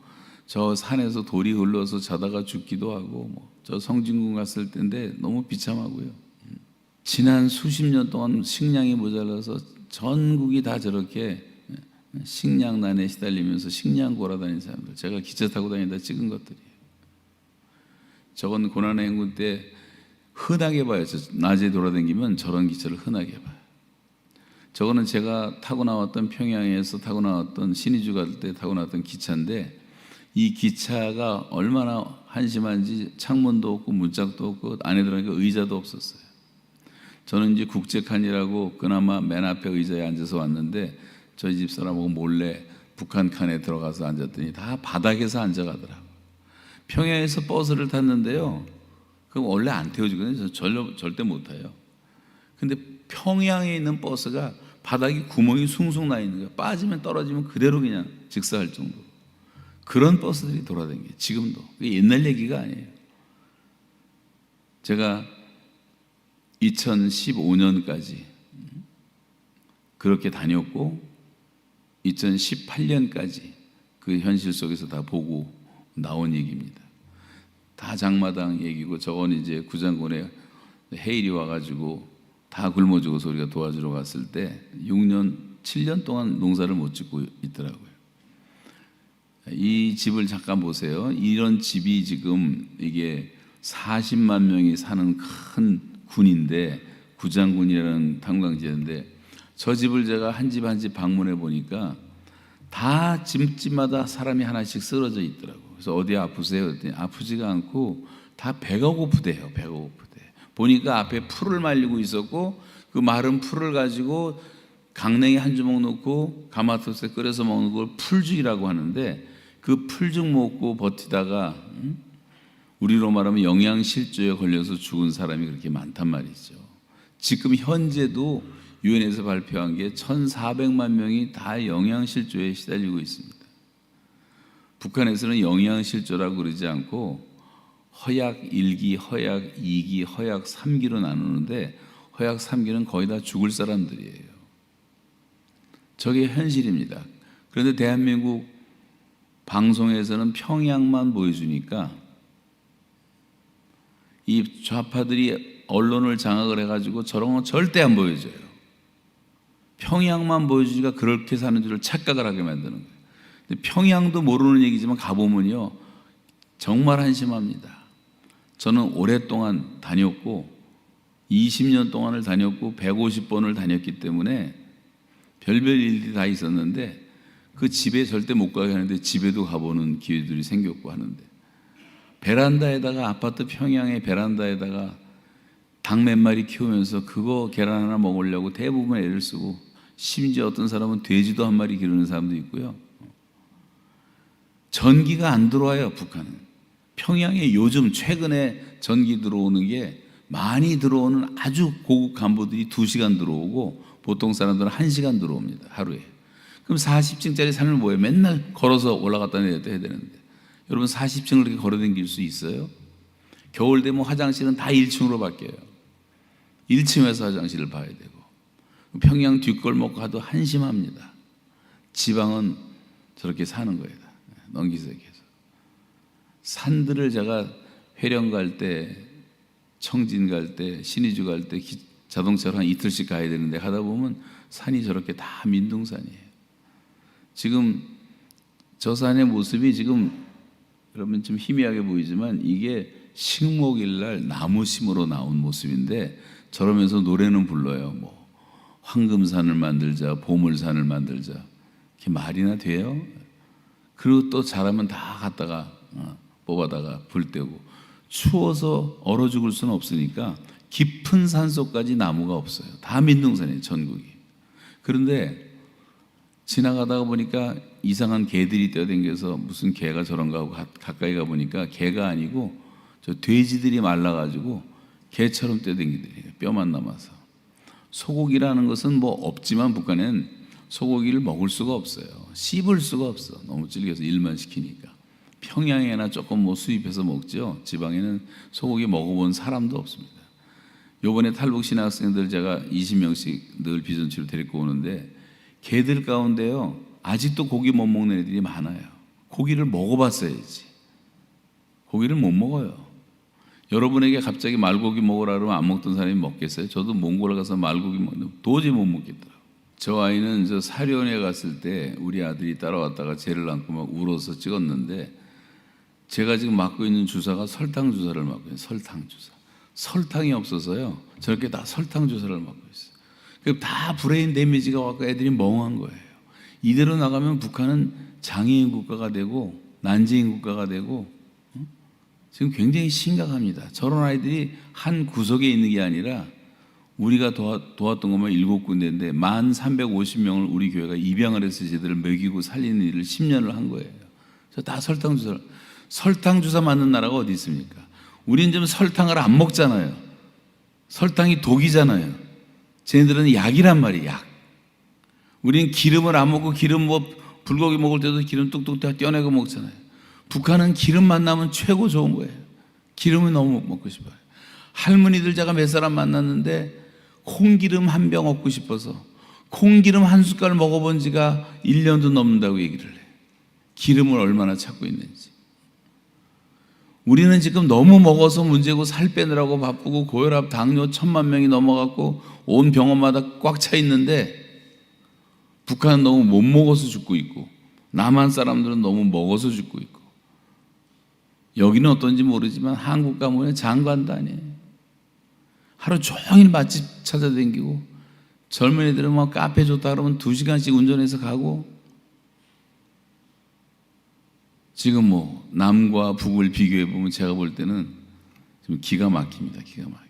저 산에서 돌이 흘러서 자다가 죽기도 하고 저 성진군 갔을 때인데 너무 비참하고요. 지난 수십 년 동안 식량이 모자라서 전국이 다 저렇게 식량난에 시달리면서 식량 골아다니는 사람들, 제가 기차 타고 다니다 찍은 것들이에요. 저건 고난의 행군 때 흔하게 봐요. 낮에 돌아다니면 저런 기차를 흔하게 봐요. 저거는 제가 타고 나왔던 평양에서 타고 나왔던 신의주 갈 때 타고 나왔던 기차인데, 이 기차가 얼마나 한심한지 창문도 없고 문짝도 없고 안에 들어가니까 의자도 없었어요. 저는 이제 국제칸이라고 그나마 맨 앞에 의자에 앉아서 왔는데, 저희 집 사람하고 몰래 북한 칸에 들어가서 앉았더니 다 바닥에서 앉아가더라고요. 평양에서 버스를 탔는데요, 그럼 원래 안 태워주거든요. 절대 못 타요. 근데 평양에 있는 버스가 바닥에 구멍이 숭숭 나 있는 거예요. 빠지면 떨어지면 그대로 그냥 직사할 정도로. 그런 버스들이 돌아다녀요. 지금도. 그게 옛날 얘기가 아니에요. 제가 2015년까지 그렇게 다녔고 2018년까지 그 현실 속에서 다 보고 나온 얘기입니다. 다 장마당 얘기고, 저건 이제 구장군에 해일이 와가지고 다 굶어 죽어서 우리가 도와주러 갔을 때 6년, 7년 동안 농사를 못 짓고 있더라고요. 이 집을 잠깐 보세요. 이런 집이 지금 이게 40만 명이 사는 큰 군인데, 구장군이라는 탄광지인데, 저 집을 제가 한 집 한 집 방문해 보니까 다 집집마다 사람이 하나씩 쓰러져 있더라고요. 그래서 어디 아프세요? 그랬더니 아프지가 않고 다 배가 고프대요. 배가 고프대. 보니까 앞에 풀을 말리고 있었고, 그 마른 풀을 가지고 강냉이 한 주먹 넣고 가마솥에 끓여서 먹는 걸 풀죽이라고 하는데, 그 풀죽 먹고 버티다가 우리로 말하면 영양실조에 걸려서 죽은 사람이 그렇게 많단 말이죠. 지금 현재도 유엔에서 발표한 게 1,400만 명이 다 영양실조에 시달리고 있습니다. 북한에서는 영양실조라고 그러지 않고 허약 1기, 허약 2기, 허약 3기로 나누는데, 허약 3기는 거의 다 죽을 사람들이에요. 저게 현실입니다. 그런데 대한민국 방송에서는 평양만 보여주니까 이 좌파들이 언론을 장악을 해가지고 저런 건 절대 안 보여줘요. 평양만 보여주니까 그렇게 사는 줄을 착각을 하게 만드는 거예요. 근데 평양도 모르는 얘기지만 가보면요, 정말 한심합니다. 저는 오랫동안 다녔고 20년 동안을 다녔고 150번을 다녔기 때문에 별별 일들이 다 있었는데, 그 집에 절대 못 가게 하는데 집에도 가보는 기회들이 생겼고 하는데, 베란다에다가, 아파트 평양의 베란다에다가 닭 몇 마리 키우면서 그거 계란 하나 먹으려고 대부분 애를 쓰고, 심지어 어떤 사람은 돼지도 한 마리 기르는 사람도 있고요. 전기가 안 들어와요, 북한은. 평양에 요즘 최근에 전기 들어오는 게, 많이 들어오는 아주 고급 간부들이 2시간 들어오고 보통 사람들은 1시간 들어옵니다, 하루에. 그럼 40층짜리 살면 뭐예요? 맨날 걸어서 올라갔다 내렸다 해야 되는데, 여러분 40층을 그렇게 걸어 다닐 수 있어요? 겨울 되면 화장실은 다 1층으로 바뀌어요. 1층에서 화장실을 봐야 되고, 평양 뒷골목 가도 한심합니다. 지방은 저렇게 사는 거예요. 넘기세계에서. 산들을 제가 회령 갈 때, 청진 갈 때, 신의주 갈 때 자동차로 한 이틀씩 가야 되는데, 하다 보면 산이 저렇게 다 민둥산이에요. 지금 저 산의 모습이 지금 여러분 좀 희미하게 보이지만, 이게 식목일날 나무 심으로 나온 모습인데, 저러면서 노래는 불러요. 뭐 황금산을 만들자, 보물산을 만들자. 그게 말이나 돼요? 그리고 또 잘하면 다 갖다가 뽑아다가 불 떼고, 추워서 얼어 죽을 수는 없으니까 깊은 산속까지 나무가 없어요. 다 민둥산이에요, 전국이. 그런데 지나가다가 보니까 이상한 개들이 뛰어다녀서, 무슨 개가 저런가 하고 가까이 가보니까 개가 아니고 저 돼지들이 말라가지고 개처럼 뛰어다니더래요. 뼈만 남아서. 소고기라는 것은 뭐 없지만 북한엔 소고기를 먹을 수가 없어요. 씹을 수가 없어. 너무 질겨서 일만 시키니까. 평양에나 조금 뭐 수입해서 먹죠. 지방에는 소고기 먹어본 사람도 없습니다. 요번에 탈북 신학생들 제가 20명씩 늘 비전치로 데리고 오는데, 개들 가운데요 아직도 고기 못 먹는 애들이 많아요. 고기를 먹어봤어야지. 고기를 못 먹어요. 여러분에게 갑자기 말고기 먹으라 그러면 안 먹던 사람이 먹겠어요? 저도 몽골에 가서 말고기 먹는데 도저히 못 먹겠더라고요. 저 아이는 저 사려원에 갔을 때 우리 아들이 따라왔다가 쟤를 안고 막 울어서 찍었는데, 제가 지금 맞고 있는 주사가 설탕 주사를 맞고 있어요. 설탕 주사. 설탕이 없어서요, 저렇게 다 설탕 주사를 맞고 있어요. 그럼 다 브레인 데미지가 와서 애들이 멍한 거예요. 이대로 나가면 북한은 장애인 국가가 되고 난제인 국가가 되고, 지금 굉장히 심각합니다. 저런 아이들이 한 구석에 있는 게 아니라 우리가 도왔던 것만 7군데인데 1,350명을 우리 교회가 입양을 해서 쟤들을 먹이고 살리는 일을 10년을 한 거예요. 그래서 다 설탕 주사 맞는 나라가 어디 있습니까? 우리는 좀 설탕을 안 먹잖아요. 설탕이 독이잖아요. 쟤네들은 약이란 말이에요. 약. 우리는 기름을 안 먹고, 기름 불고기 먹을 때도 기름 뚝뚝 떼어내고 먹잖아요. 북한은 기름 만나면 최고 좋은 거예요. 기름을 너무 먹고 싶어요. 할머니들 제가 몇 사람 만났는데 콩기름 한 병 얻고 싶어서 콩기름 한 숟갈 먹어본 지가 1년도 넘는다고 얘기를 해요. 기름을 얼마나 찾고 있는지. 우리는 지금 너무 먹어서 문제고 살 빼느라고 바쁘고 고혈압, 당뇨 1,000만 명이 넘어갔고 온 병원마다 꽉 차 있는데, 북한은 너무 못 먹어서 죽고 있고 남한 사람들은 너무 먹어서 죽고 있고, 여기는 어떤지 모르지만 한국 가면 장관도 아니에요. 하루 종일 맛집 찾아다니고, 젊은이들은 뭐 카페 좋다 그러면 2시간씩 운전해서 가고, 지금 뭐 남과 북을 비교해 보면 제가 볼 때는 좀 기가 막힙니다. 기가 막혀.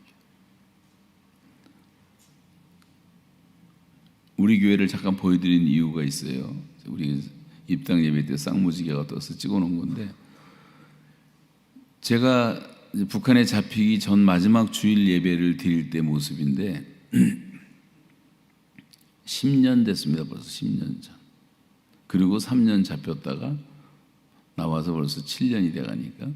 우리 교회를 잠깐 보여드린 이유가 있어요. 우리 입당 예배 때 쌍무지개가 떠서 찍어놓은 건데, 제가 북한에 잡히기 전 마지막 주일 예배를 드릴 때 모습인데 10년 됐습니다. 벌써 10년 전. 그리고 3년 잡혔다가 나와서 벌써 7년이 돼가니까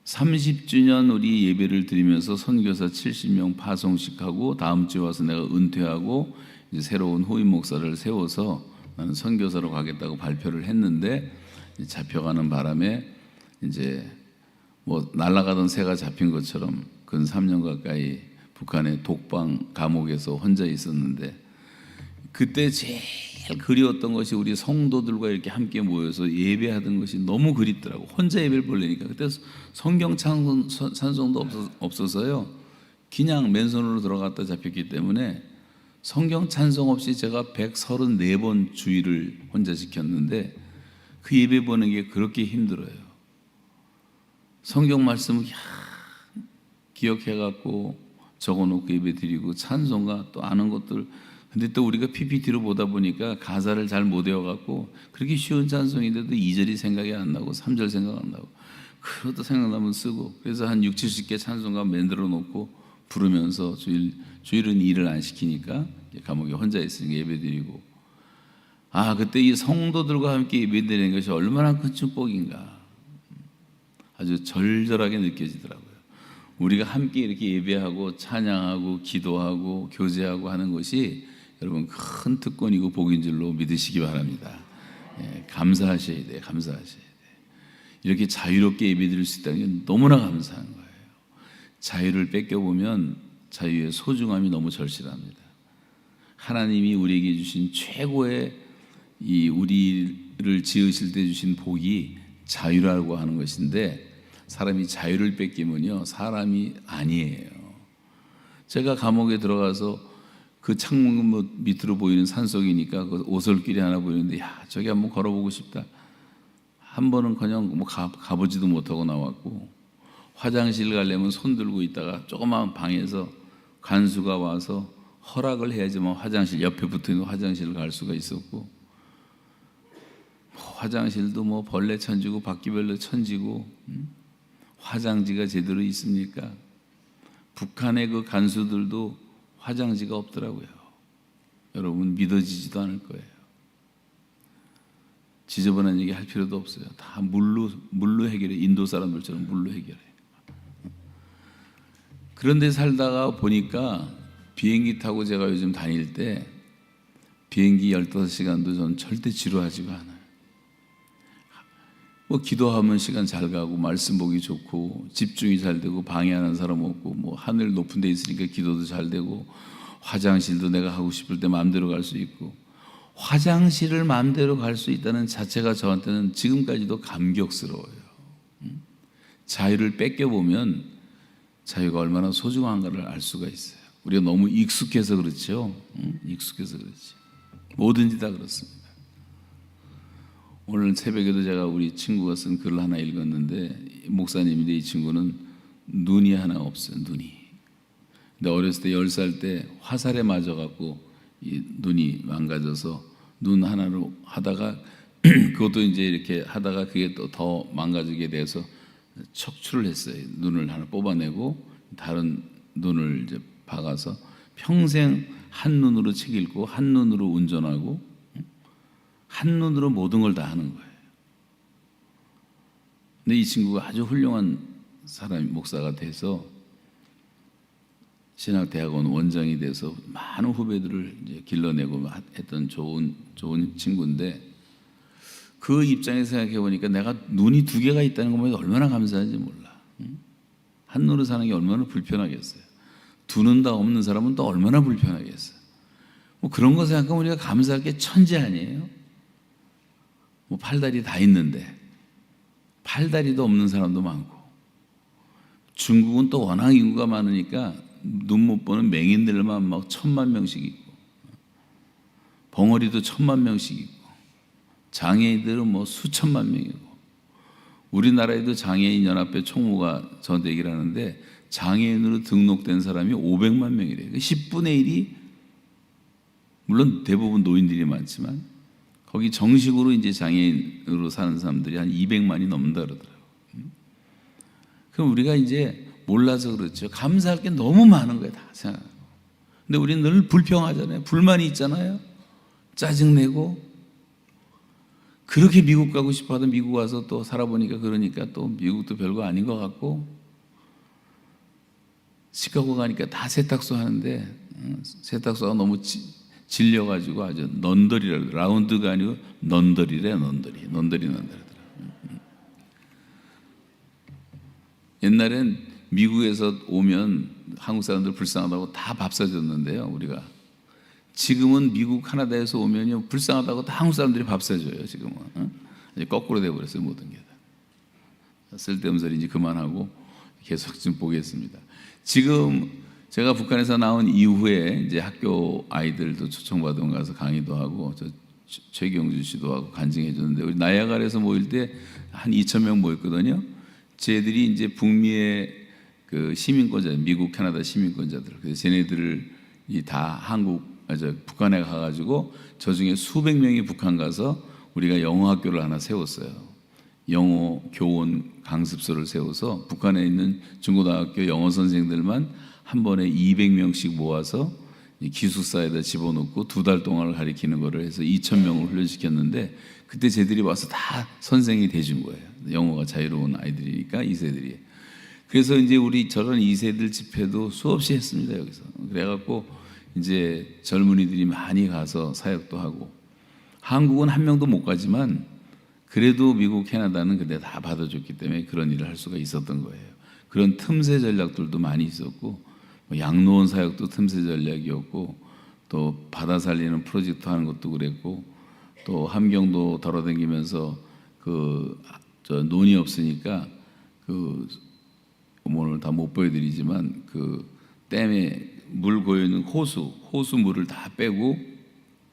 30주년 우리 예배를 드리면서 선교사 70명 파송식하고, 다음 주에 와서 내가 은퇴하고 이제 새로운 후임 목사를 세워서 나는 선교사로 가겠다고 발표를 했는데, 잡혀가는 바람에 이제 뭐 날아가던 새가 잡힌 것처럼 근 3년 가까이 북한의 독방 감옥에서 혼자 있었는데, 그때 제일 그리웠던 것이 우리 성도들과 이렇게 함께 모여서 예배하던 것이 너무 그립더라고. 혼자 예배를 보려니까. 그때 성경 찬송도 없어서요, 그냥 맨손으로 들어갔다 잡혔기 때문에 성경 찬송 없이 제가 134번 주일을 혼자 지켰는데, 그 예배 보는 게 그렇게 힘들어요. 성경 말씀을 기억해갖고 적어놓고 예배 드리고, 찬송가 또 아는 것들, 근데 또 우리가 PPT로 보다 보니까 가사를 잘 못 외워갖고 그렇게 쉬운 찬송인데도 2절이 생각이 안 나고 3절 생각 안 나고, 그것도 생각나면 쓰고, 그래서 한 60, 70개 찬송가 만들어 놓고 부르면서 주일은 일을 안 시키니까 감옥에 혼자 있으니까 예배 드리고, 그때 이 성도들과 함께 예배 드리는 것이 얼마나 큰 축복인가 아주 절절하게 느껴지더라고요. 우리가 함께 이렇게 예배하고 찬양하고 기도하고 교제하고 하는 것이 여러분 큰 특권이고 복인 줄로 믿으시기 바랍니다. 감사하셔야 돼요. 감사하셔야 돼요. 이렇게 자유롭게 예배드릴 수 있다는 게 너무나 감사한 거예요. 자유를 뺏겨보면 자유의 소중함이 너무 절실합니다. 하나님이 우리에게 주신 최고의 우리를 지으실 때 주신 복이 자유라고 하는 것인데, 사람이 자유를 뺏기면요 사람이 아니에요. 제가 감옥에 들어가서 그 창문 밑으로 보이는 산속이니까 그 오솔길이 하나 보이는데, 저기 한번 걸어보고 싶다. 한 번은 그냥 뭐 가보지도 못하고 나왔고, 화장실 가려면 손 들고 있다가 조그마한 방에서 간수가 와서 허락을 해야지만 화장실 옆에 붙어있는 화장실을 갈 수가 있었고, 화장실도 뭐 벌레 천지고 바퀴벌레 천지고, 화장지가 제대로 있습니까? 북한의 그 간수들도 화장지가 없더라고요. 여러분 믿어지지도 않을 거예요. 지저분한 얘기 할 필요도 없어요. 다 물로 해결해. 인도 사람들처럼 물로 해결해. 그런데 살다가 보니까 비행기 타고 제가 요즘 다닐 때 비행기 15시간도 전 절대 지루하지가 않아요. 뭐 기도하면 시간 잘 가고 말씀 보기 좋고 집중이 잘 되고 방해하는 사람 없고 뭐 하늘 높은 데 있으니까 기도도 잘 되고 화장실도 내가 하고 싶을 때 마음대로 갈 수 있고 화장실을 마음대로 갈 수 있다는 자체가 저한테는 지금까지도 감격스러워요. 자유를 뺏겨보면 자유가 얼마나 소중한가를 알 수가 있어요. 우리가 너무 익숙해서 그렇죠. 익숙해서 그렇지. 뭐든지 다 그렇습니다. 오늘 새벽에도 제가 우리 친구가 쓴 글을 하나 읽었는데 목사님인데 이 친구는 눈이 하나 없어요. 눈이. 근데 어렸을 때 10살 때 화살에 맞아갖고 이 눈이 망가져서 눈 하나로 하다가 그것도 이제 이렇게 하다가 그게 또 더 망가지게 돼서 척추를 했어요. 눈을 하나 뽑아내고 다른 눈을 이제 박아서 평생 한 눈으로 책 읽고 한 눈으로 운전하고 한 눈으로 모든 걸 다 하는 거예요. 근데 이 친구가 아주 훌륭한 사람 목사가 돼서 신학대학원 원장이 돼서 많은 후배들을 이제 길러내고 했던 좋은 친구인데 그 입장에서 생각해 보니까 내가 눈이 2개가 있다는 것만 얼마나 감사한지 몰라. 한 눈으로 사는 게 얼마나 불편하겠어요. 2눈 다 없는 사람은 또 얼마나 불편하겠어요. 뭐 그런 거 생각하면 우리가 감사할 게 천재 아니에요? 뭐 팔다리 다 있는데 팔다리도 없는 사람도 많고 중국은 또 워낙 인구가 많으니까 눈 못 보는 맹인들만 막 1000만 명씩 있고 벙어리도 1000만 명씩 있고 장애인들은 뭐 수천만 명이고 우리나라에도 장애인 연합회 총무가 저한테 얘기를 하는데 장애인으로 등록된 사람이 500만 명이래요. 10분의 1이 물론 대부분 노인들이 많지만 거기 정식으로 이제 장애인으로 사는 사람들이 한 200만이 넘는다 그러더라고요. 그럼 우리가 이제 몰라서 그렇죠. 감사할 게 너무 많은 거예요, 다 생각하고. 근데 우리는 늘 불평하잖아요. 불만이 있잖아요. 짜증내고. 그렇게 미국 가고 싶어 하던 미국 와서 또 살아보니까 그러니까 또 미국도 별거 아닌 것 같고 시카고 가니까 다 세탁소 하는데 세탁소가 너무 질려가지고 아주 넌더리라 라운드가 아니고 넌더리래 넌더리. 옛날엔 미국에서 오면 한국 사람들 불쌍하다고 다 밥 사줬는데요. 우리가 지금은 미국 카나다에서 오면요 불쌍하다고 다 한국 사람들이 밥 사줘요. 지금은 이제 거꾸로 돼버렸어요. 모든 게 다. 쓸데없는 소리 이제 그만하고 계속 좀 보겠습니다. 지금 제가 북한에서 나온 이후에 이제 학교 아이들도 초청받으면 가서 강의도 하고 최경주 씨도 하고 간증해 주는데 우리 나야가라에서 모일 때 한 2,000명 모였거든요. 쟤들이 이제 북미의 그 시민권자, 미국, 캐나다 시민권자들. 그래서 쟤네들이 다 북한에 가가지고 저 중에 수백 명이 북한 가서 우리가 영어 학교를 하나 세웠어요. 영어 교원 강습소를 세워서 북한에 있는 중고등학교 영어 선생들만 한 번에 200명씩 모아서 기숙사에다 집어넣고 2달 동안을 가리키는 거를 해서 2,000명을 훈련시켰는데 그때 쟤들이 와서 다 선생이 돼준 거예요. 영어가 자유로운 아이들이니까 2세들이. 그래서 이제 우리 저런 2세들 집회도 수없이 했습니다. 여기서. 그래갖고 이제 젊은이들이 많이 가서 사역도 하고 한국은 한 명도 못 가지만 그래도 미국, 캐나다는 근데 다 받아줬기 때문에 그런 일을 할 수가 있었던 거예요. 그런 틈새 전략들도 많이 있었고 양로원 사역도 틈새 전략이었고 또 바다 살리는 프로젝트 하는 것도 그랬고 또 함경도 돌아다니면서 저 논이 없으니까 오늘 다 못 보여드리지만 그 댐에 물 고여 있는 호수 물을 다 빼고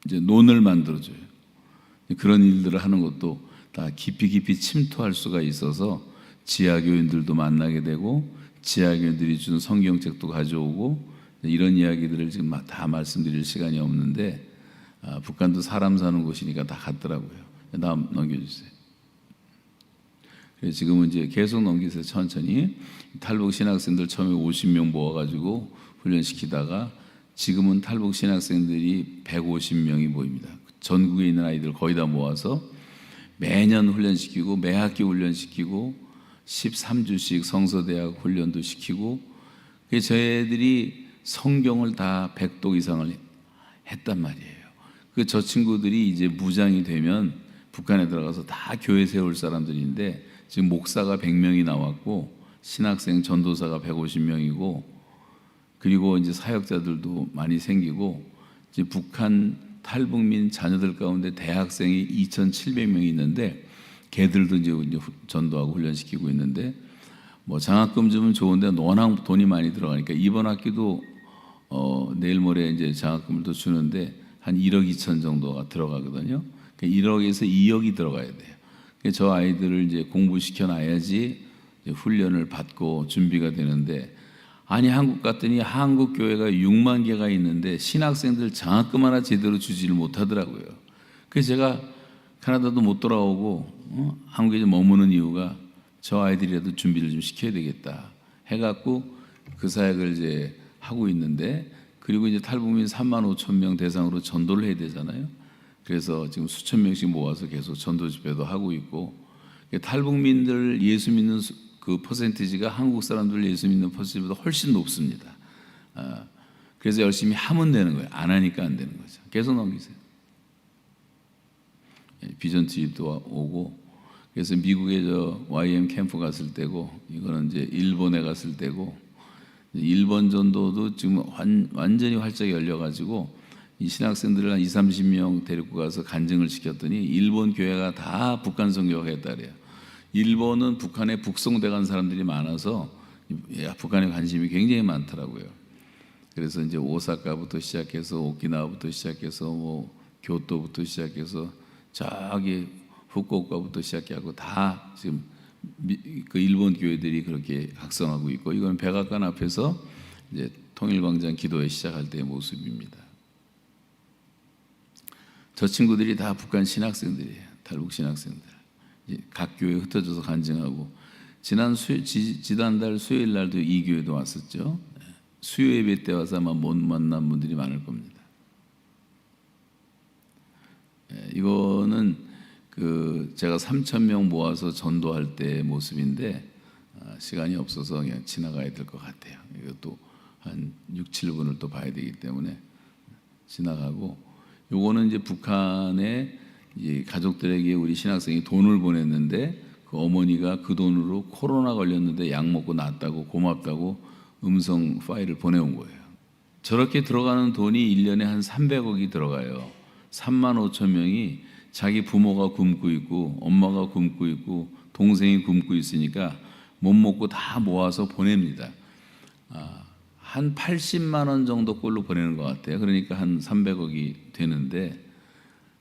이제 논을 만들어줘요. 그런 일들을 하는 것도 다 깊이 침투할 수가 있어서 지하교인들도 만나게 되고 지하교인들이 준 성경책도 가져오고 이런 이야기들을 지금 다 말씀드릴 시간이 없는데 북한도 사람 사는 곳이니까 다 갔더라고요. 다음 넘겨주세요. 그래서 지금은 이제 계속 넘기세요. 천천히. 탈북 신학생들 처음에 50명 모아가지고 훈련시키다가 지금은 탈북 신학생들이 150명이 모입니다. 전국에 있는 아이들 거의 다 모아서 매년 훈련시키고 매 학기 훈련시키고 13주씩 성서대학 훈련도 시키고 저희들이 성경을 다 100독 이상을 했단 말이에요. 저 친구들이 이제 무장이 되면 북한에 들어가서 다 교회 세울 사람들인데 지금 목사가 100명이 나왔고 신학생 전도사가 150명이고 그리고 이제 사역자들도 많이 생기고 이제 북한 탈북민 자녀들 가운데 대학생이 2,700명이 있는데 걔들도 이제 전도하고 훈련시키고 있는데 뭐 장학금 주면 좋은데 워낙 돈이 많이 들어가니까 이번 학기도 내일 모레 이제 장학금을 또 주는데 한 1억 2천 정도가 들어가거든요. 1억에서 2억이 들어가야 돼요. 저 아이들을 이제 공부시켜 놔야지 훈련을 받고 준비가 되는데 아니 한국 갔더니 한국 교회가 6만 개가 있는데 신학생들 장학금 하나 제대로 주지를 못하더라고요. 그래서 제가 캐나다도 못 돌아오고 한국에 머무는 이유가 저 아이들이라도 준비를 좀 시켜야 되겠다 해갖고 그 사역을 이제 하고 있는데 그리고 이제 탈북민 3만 5천 명 대상으로 전도를 해야 되잖아요. 그래서 지금 수천 명씩 모아서 계속 전도 집회도 하고 있고 탈북민들 예수 믿는 그 퍼센티지가 한국 사람들 예수 믿는 퍼센티지보다 훨씬 높습니다. 그래서 열심히 하면 되는 거예요. 안 하니까 안 되는 거죠. 계속 넘기세요. 비전 TV도 오고 그래서 미국에 저 YM 캠프 갔을 때고 이거는 이제 일본에 갔을 때고 일본 전도도 지금 완전히 활짝 열려가지고 이 신학생들을 한 20-30명 데리고 가서 간증을 시켰더니 일본 교회가 다 북한 선교하겠다래요. 일본은 북한에 북송돼 간 사람들이 많아서 북한에 관심이 굉장히 많더라고요. 그래서 이제 오사카부터 시작해서 오키나와부터 시작해서 뭐 교토부터 시작해서 저기 후쿠오카부터 시작해고 다 지금 그 일본 교회들이 그렇게 각성하고 있고 이건 백악관 앞에서 이제 통일광장 기도회 시작할 때의 모습입니다. 저 친구들이 다 북한 신학생들이에요. 탈북 신학생들. 각 교회에 흩어져서 간증하고 지난달 수요일 날도 이 교회도 왔었죠. 수요 예배 때 와서 아마 못 만난 분들이 많을 겁니다. 이거는 제가 3,000명 모아서 전도할 때의 모습인데 시간이 없어서 그냥 지나가야 될 것 같아요. 이것도 한 6, 7분을 또 봐야 되기 때문에 지나가고 요거는 이제 북한의 이제 가족들에게 우리 신학생이 돈을 보냈는데 그 어머니가 그 돈으로 코로나 걸렸는데 약 먹고 낫다고 고맙다고 음성 파일을 보내온 거예요. 저렇게 들어가는 돈이 1년에 한 300억이 들어가요. 3만 5천 명이 자기 부모가 굶고 있고 엄마가 굶고 있고 동생이 굶고 있으니까 못 먹고 다 모아서 보냅니다. 한 80만 원 정도 꼴로 보내는 것 같아요. 그러니까 한 300억이 되는데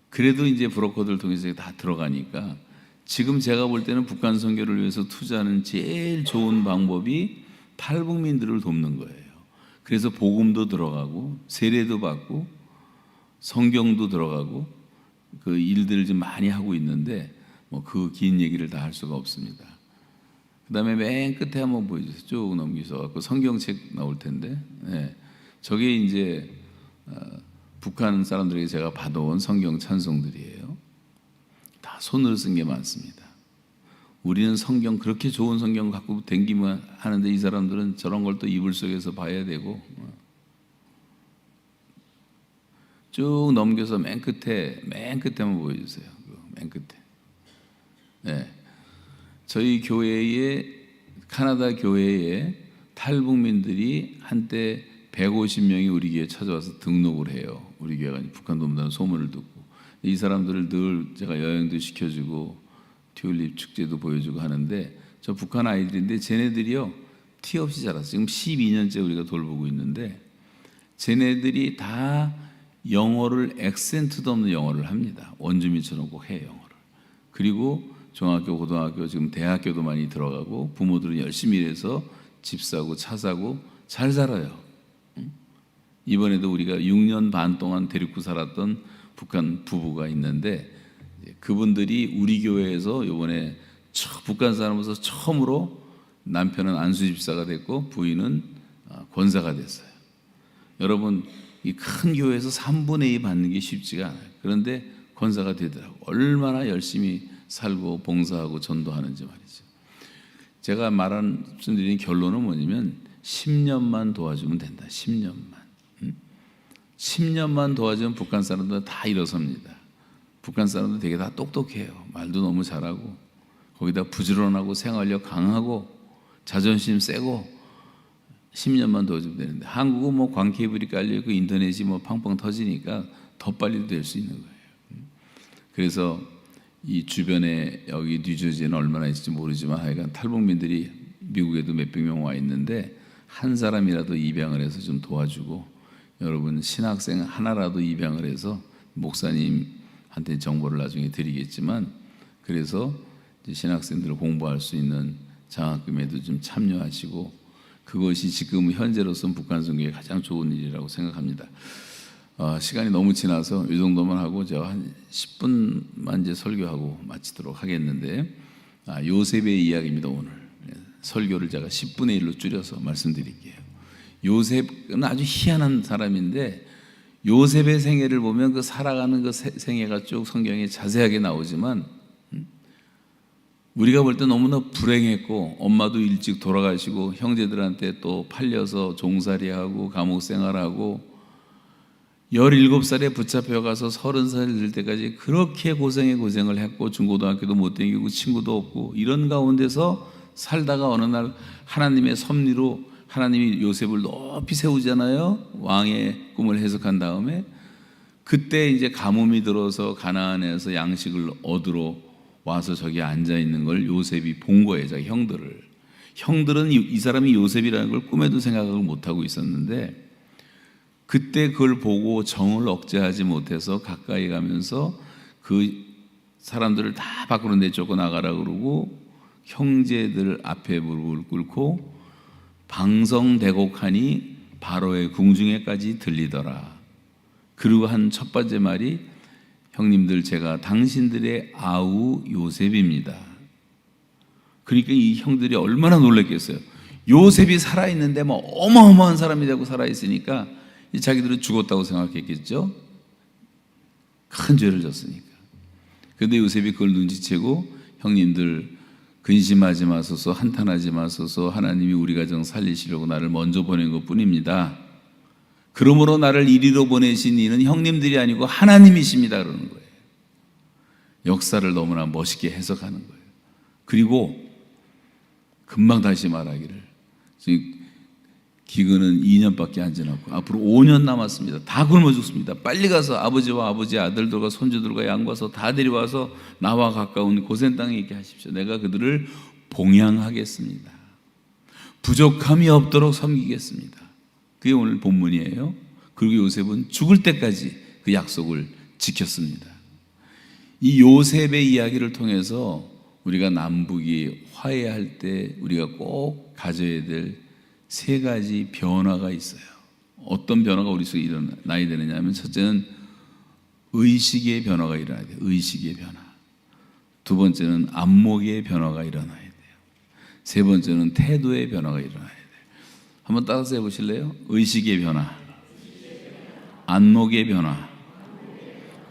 그래도 이제 브로커들 통해서 다 들어가니까 지금 제가 볼 때는 북한 선교를 위해서 투자하는 제일 좋은 방법이 탈북민들을 돕는 거예요. 그래서 복음도 들어가고 세례도 받고 성경도 들어가고 그 일들을 좀 많이 하고 있는데 뭐 그 긴 얘기를 다 할 수가 없습니다. 그다음에 맨 끝에 한번 보여주세요. 쭉 넘기서 그 성경책 나올 텐데, 저게 이제 북한 사람들에게 제가 받아온 성경 찬송들이에요. 다 손으로 쓴 게 많습니다. 우리는 성경 그렇게 좋은 성경 갖고 댕기면 하는데 이 사람들은 저런 걸 또 이불 속에서 봐야 되고 쭉 넘겨서 맨 끝에 한번 보여주세요. 맨 끝에. 저희 교회에 캐나다 교회에 탈북민들이 한때 150명이 우리 교회에 찾아와서 등록을 해요. 우리 교회가 북한 놈들은 소문을 듣고 이 사람들을 늘 제가 여행도 시켜주고 튤립 축제도 보여주고 하는데 저 북한 아이들인데 쟤네들이요 티 없이 자랐어요. 지금 12년째 우리가 돌보고 있는데 쟤네들이 다 영어를 액센트도 없는 영어를 합니다. 원주민처럼 꼭 해요 영어를. 그리고 중학교, 고등학교, 지금 대학교도 많이 들어가고 부모들은 열심히 일해서 집 사고 차 사고 잘 살아요. 이번에도 우리가 6년 반 동안 데리고 살았던 북한 부부가 있는데 그분들이 우리 교회에서 이번에 북한 사람으로서 처음으로 남편은 안수집사가 됐고 부인은 권사가 됐어요. 여러분 이 큰 교회에서 3분의 2 받는 게 쉽지가 않아요. 그런데 권사가 되더라고요. 얼마나 열심히 살고 봉사하고 전도하는지 말이죠. 제가 말씀드린 결론은 뭐냐면 10년만 도와주면 된다. 10년만. 10년만 도와주면 북한 사람들 다 일어섭니다. 북한 사람들 되게 다 똑똑해요. 말도 너무 잘하고 거기다 부지런하고 생활력 강하고 자존심 세고 10년만 도와주면 되는데 한국은 뭐 광케이블이 깔려있고 인터넷이 뭐 팡팡 터지니까 더 빨리 될 수 있는 거예요. 그래서 이 주변에 여기 뉴저지에는 얼마나 있을지 모르지만 하여간 탈북민들이 미국에도 몇백 명 와 있는데 한 사람이라도 입양을 해서 좀 도와주고 여러분 신학생 하나라도 입양을 해서 목사님한테 정보를 나중에 드리겠지만 그래서 신학생들 공부할 수 있는 장학금에도 좀 참여하시고 그것이 지금 현재로서는 북한 선교에 가장 좋은 일이라고 생각합니다. 시간이 너무 지나서 이 정도만 하고 저 한 10분만 이제 설교하고 마치도록 하겠는데 요셉의 이야기입니다. 오늘 설교를 제가 10분의 1로 줄여서 말씀드릴게요. 요셉은 아주 희한한 사람인데 요셉의 생애를 보면 그 살아가는 그 생애가 쭉 성경에 자세하게 나오지만 우리가 볼 때 너무나 불행했고 엄마도 일찍 돌아가시고 형제들한테 또 팔려서 종살이하고 감옥 생활하고 17살에 붙잡혀가서 30살 될 때까지 그렇게 고생을 했고 중고등학교도 못 다니고 친구도 없고 이런 가운데서 살다가 어느 날 하나님의 섭리로 하나님이 요셉을 높이 세우잖아요. 왕의 꿈을 해석한 다음에 그때 이제 가뭄이 들어서 가나안에서 양식을 얻으러 와서 저기 앉아 있는 걸 요셉이 본 거예요. 자기 형들을. 형들은 이 사람이 요셉이라는 걸 꿈에도 생각을 못 하고 있었는데 그때 그걸 보고 정을 억제하지 못해서 가까이 가면서 그 사람들을 다 밖으로 내쫓고 나가라 그러고 형제들 앞에 무릎을 꿇고 방성대곡하니 바로의 궁중에까지 들리더라. 그리고 한 첫 번째 말이 형님들 제가 당신들의 아우 요셉입니다. 그러니까 이 형들이 얼마나 놀랐겠어요. 요셉이 살아있는데 뭐 어마어마한 사람이 되고 살아있으니까 자기들은 죽었다고 생각했겠죠. 큰 죄를 졌으니까. 그런데 요셉이 그걸 눈치채고 형님들 근심하지 마소서 한탄하지 마소서 하나님이 우리 가정 살리시려고 나를 먼저 보낸 것뿐입니다. 그러므로 나를 이리로 보내신 이는 형님들이 아니고 하나님이십니다 그러는 거예요. 역사를 너무나 멋있게 해석하는 거예요. 그리고 금방 다시 말하기를 기근은 2년밖에 안 지났고 앞으로 5년 남았습니다. 다 굶어 죽습니다. 빨리 가서 아버지와 아버지의 아들들과 손주들과 양과 소 다 데려와서 나와 가까운 고센 땅에 있게 하십시오. 내가 그들을 봉양하겠습니다. 부족함이 없도록 섬기겠습니다. 그게 오늘 본문이에요. 그리고 요셉은 죽을 때까지 그 약속을 지켰습니다. 이 요셉의 이야기를 통해서 우리가 남북이 화해할 때 우리가 꼭 가져야 될 세 가지 변화가 있어요. 어떤 변화가 우리 속에 일어나야 되느냐 하면 첫째는 의식의 변화가 일어나야 돼요. 의식의 변화. 두 번째는 안목의 변화가 일어나야 돼요. 세 번째는 태도의 변화가 일어나야 돼요. 한번 따라서 해보실래요? 의식의 변화, 안목의 변화,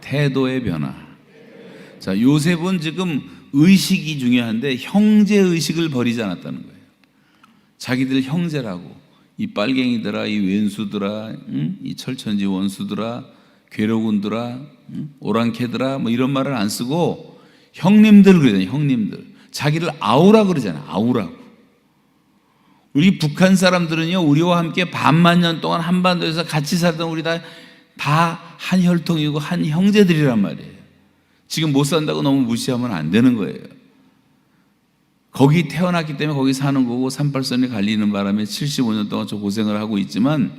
태도의 변화. 자, 요셉은 지금 의식이 중요한데 형제의식을 버리지 않았다는 거예요. 자기들 형제라고 이 빨갱이들아 이 왼수들아 이 철천지 원수들아 괴로군들아 오랑캐들아 뭐 이런 말을 안 쓰고 형님들 그러잖아요. 형님들. 자기를 아우라 그러잖아요. 아우라고. 우리 북한 사람들은요 우리와 함께 반만 년 동안 한반도에서 같이 살던 우리 다 한 혈통이고 한 형제들이란 말이에요. 지금 못 산다고 너무 무시하면 안 되는 거예요. 거기 태어났기 때문에 거기 사는 거고 38선이 갈리는 바람에 75년 동안 저 고생을 하고 있지만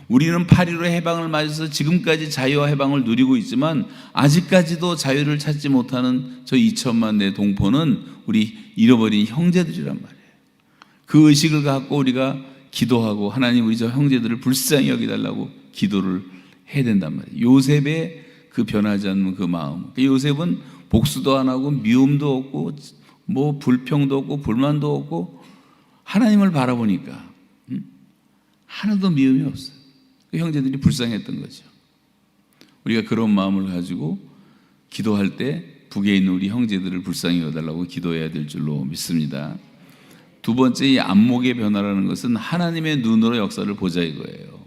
우리는 8.15 해방을 맞아서 지금까지 자유와 해방을 누리고 있지만 아직까지도 자유를 찾지 못하는 저 2천만 내 동포는 우리 잃어버린 형제들이란 말이에요. 그 의식을 갖고 우리가 기도하고 하나님 우리 저 형제들을 불쌍히 여기달라고 기도를 해야 된단 말이에요. 요셉의 그 변하지 않는 그 마음. 요셉은 복수도 안 하고 미움도 없고 뭐 불평도 없고 불만도 없고 하나님을 바라보니까 하나도 미움이 없어요. 그 형제들이 불쌍했던 거죠. 우리가 그런 마음을 가지고 기도할 때 북에 있는 우리 형제들을 불쌍히 여달라고 기도해야 될 줄로 믿습니다. 두 번째 이 안목의 변화라는 것은 하나님의 눈으로 역사를 보자 이거예요.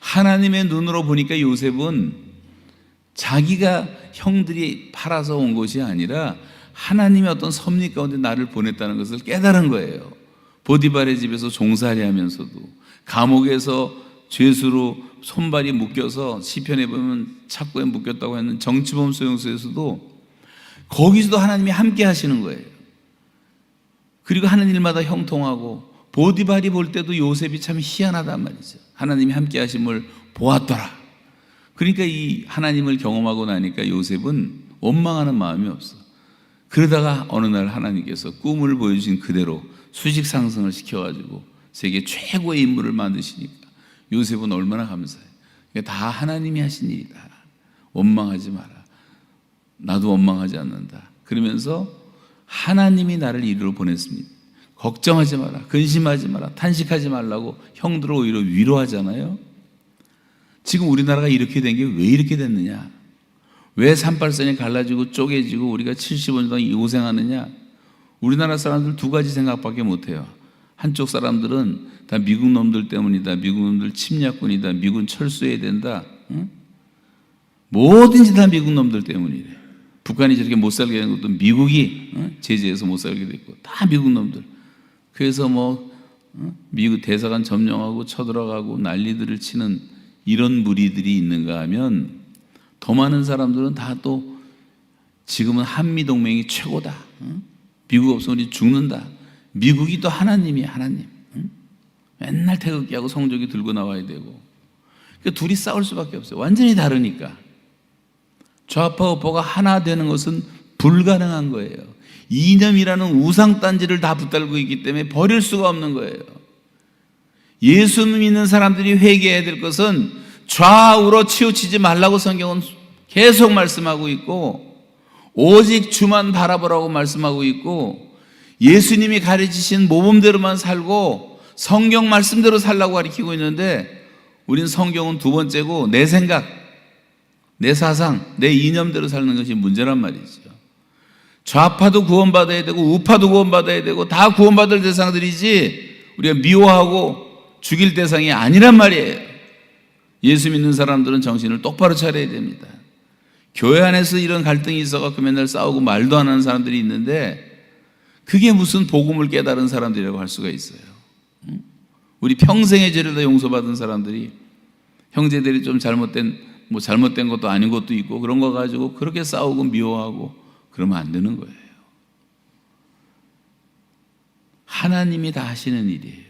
하나님의 눈으로 보니까 요셉은 자기가 형들이 팔아서 온 것이 아니라 하나님의 어떤 섭리 가운데 나를 보냈다는 것을 깨달은 거예요. 보디발의 집에서 종살이 하면서도, 감옥에서 죄수로 손발이 묶여서 시편에 보면 착고에 묶였다고 하는 정치범 소용소에서도 거기서도 하나님이 함께 하시는 거예요. 그리고 하는 일마다 형통하고, 보디발이 볼 때도 요셉이 참 희한하단 말이죠. 하나님이 함께 하심을 보았더라. 그러니까 이 하나님을 경험하고 나니까 요셉은 원망하는 마음이 없어. 그러다가 어느 날 하나님께서 꿈을 보여주신 그대로 수직 상승을 시켜가지고 세계 최고의 인물을 만드시니까 요셉은 얼마나 감사해요. 다 하나님이 하신 일이다. 원망하지 마라. 나도 원망하지 않는다. 그러면서 하나님이 나를 이리로 보냈습니다. 걱정하지 마라. 근심하지 마라. 탄식하지 말라고 형들을 오히려 위로하잖아요. 지금 우리나라가 이렇게 된 게 왜 이렇게 됐느냐? 왜 38선이 갈라지고 쪼개지고 우리가 75년 동안 고생하느냐? 우리나라 사람들 두 가지 생각밖에 못해요. 한쪽 사람들은 다 미국 놈들 때문이다. 미국 놈들 침략군이다. 미군 철수해야 된다. 응? 뭐든지 다 미국 놈들 때문이래. 북한이 저렇게 못 살게 된 것도 미국이 제재해서 못 살게 됐고, 다 미국 놈들. 그래서 미국 대사관 점령하고 쳐들어가고 난리들을 치는 이런 무리들이 있는가 하면, 더 많은 사람들은 다 또 지금은 한미동맹이 최고다. 미국 없으면 우리 죽는다. 미국이 또 하나님이야, 하나님. 맨날 태극기하고 성조기 들고 나와야 되고. 그러니까 둘이 싸울 수밖에 없어요. 완전히 다르니까. 좌파 우파가 하나 되는 것은 불가능한 거예요. 이념이라는 우상단지를 다 붙들고 있기 때문에 버릴 수가 없는 거예요. 예수 믿는 사람들이 회개해야 될 것은 좌우로 치우치지 말라고 성경은 계속 말씀하고 있고, 오직 주만 바라보라고 말씀하고 있고, 예수님이 가르치신 모범대로만 살고 성경 말씀대로 살라고 가르치고 있는데, 우린 성경은 두 번째고 내 생각, 내 사상, 내 이념대로 사는 것이 문제란 말이죠. 좌파도 구원받아야 되고 우파도 구원받아야 되고 다 구원받을 대상들이지 우리가 미워하고 죽일 대상이 아니란 말이에요. 예수 믿는 사람들은 정신을 똑바로 차려야 됩니다. 교회 안에서 이런 갈등이 있어서 맨날 싸우고 말도 안 하는 사람들이 있는데, 그게 무슨 복음을 깨달은 사람들이라고 할 수가 있어요. 우리 평생의 죄를 다 용서받은 사람들이 형제들이 좀 잘못된 것도 아닌 것도 있고 그런 거 가지고 그렇게 싸우고 미워하고 그러면 안 되는 거예요. 하나님이 다 하시는 일이에요.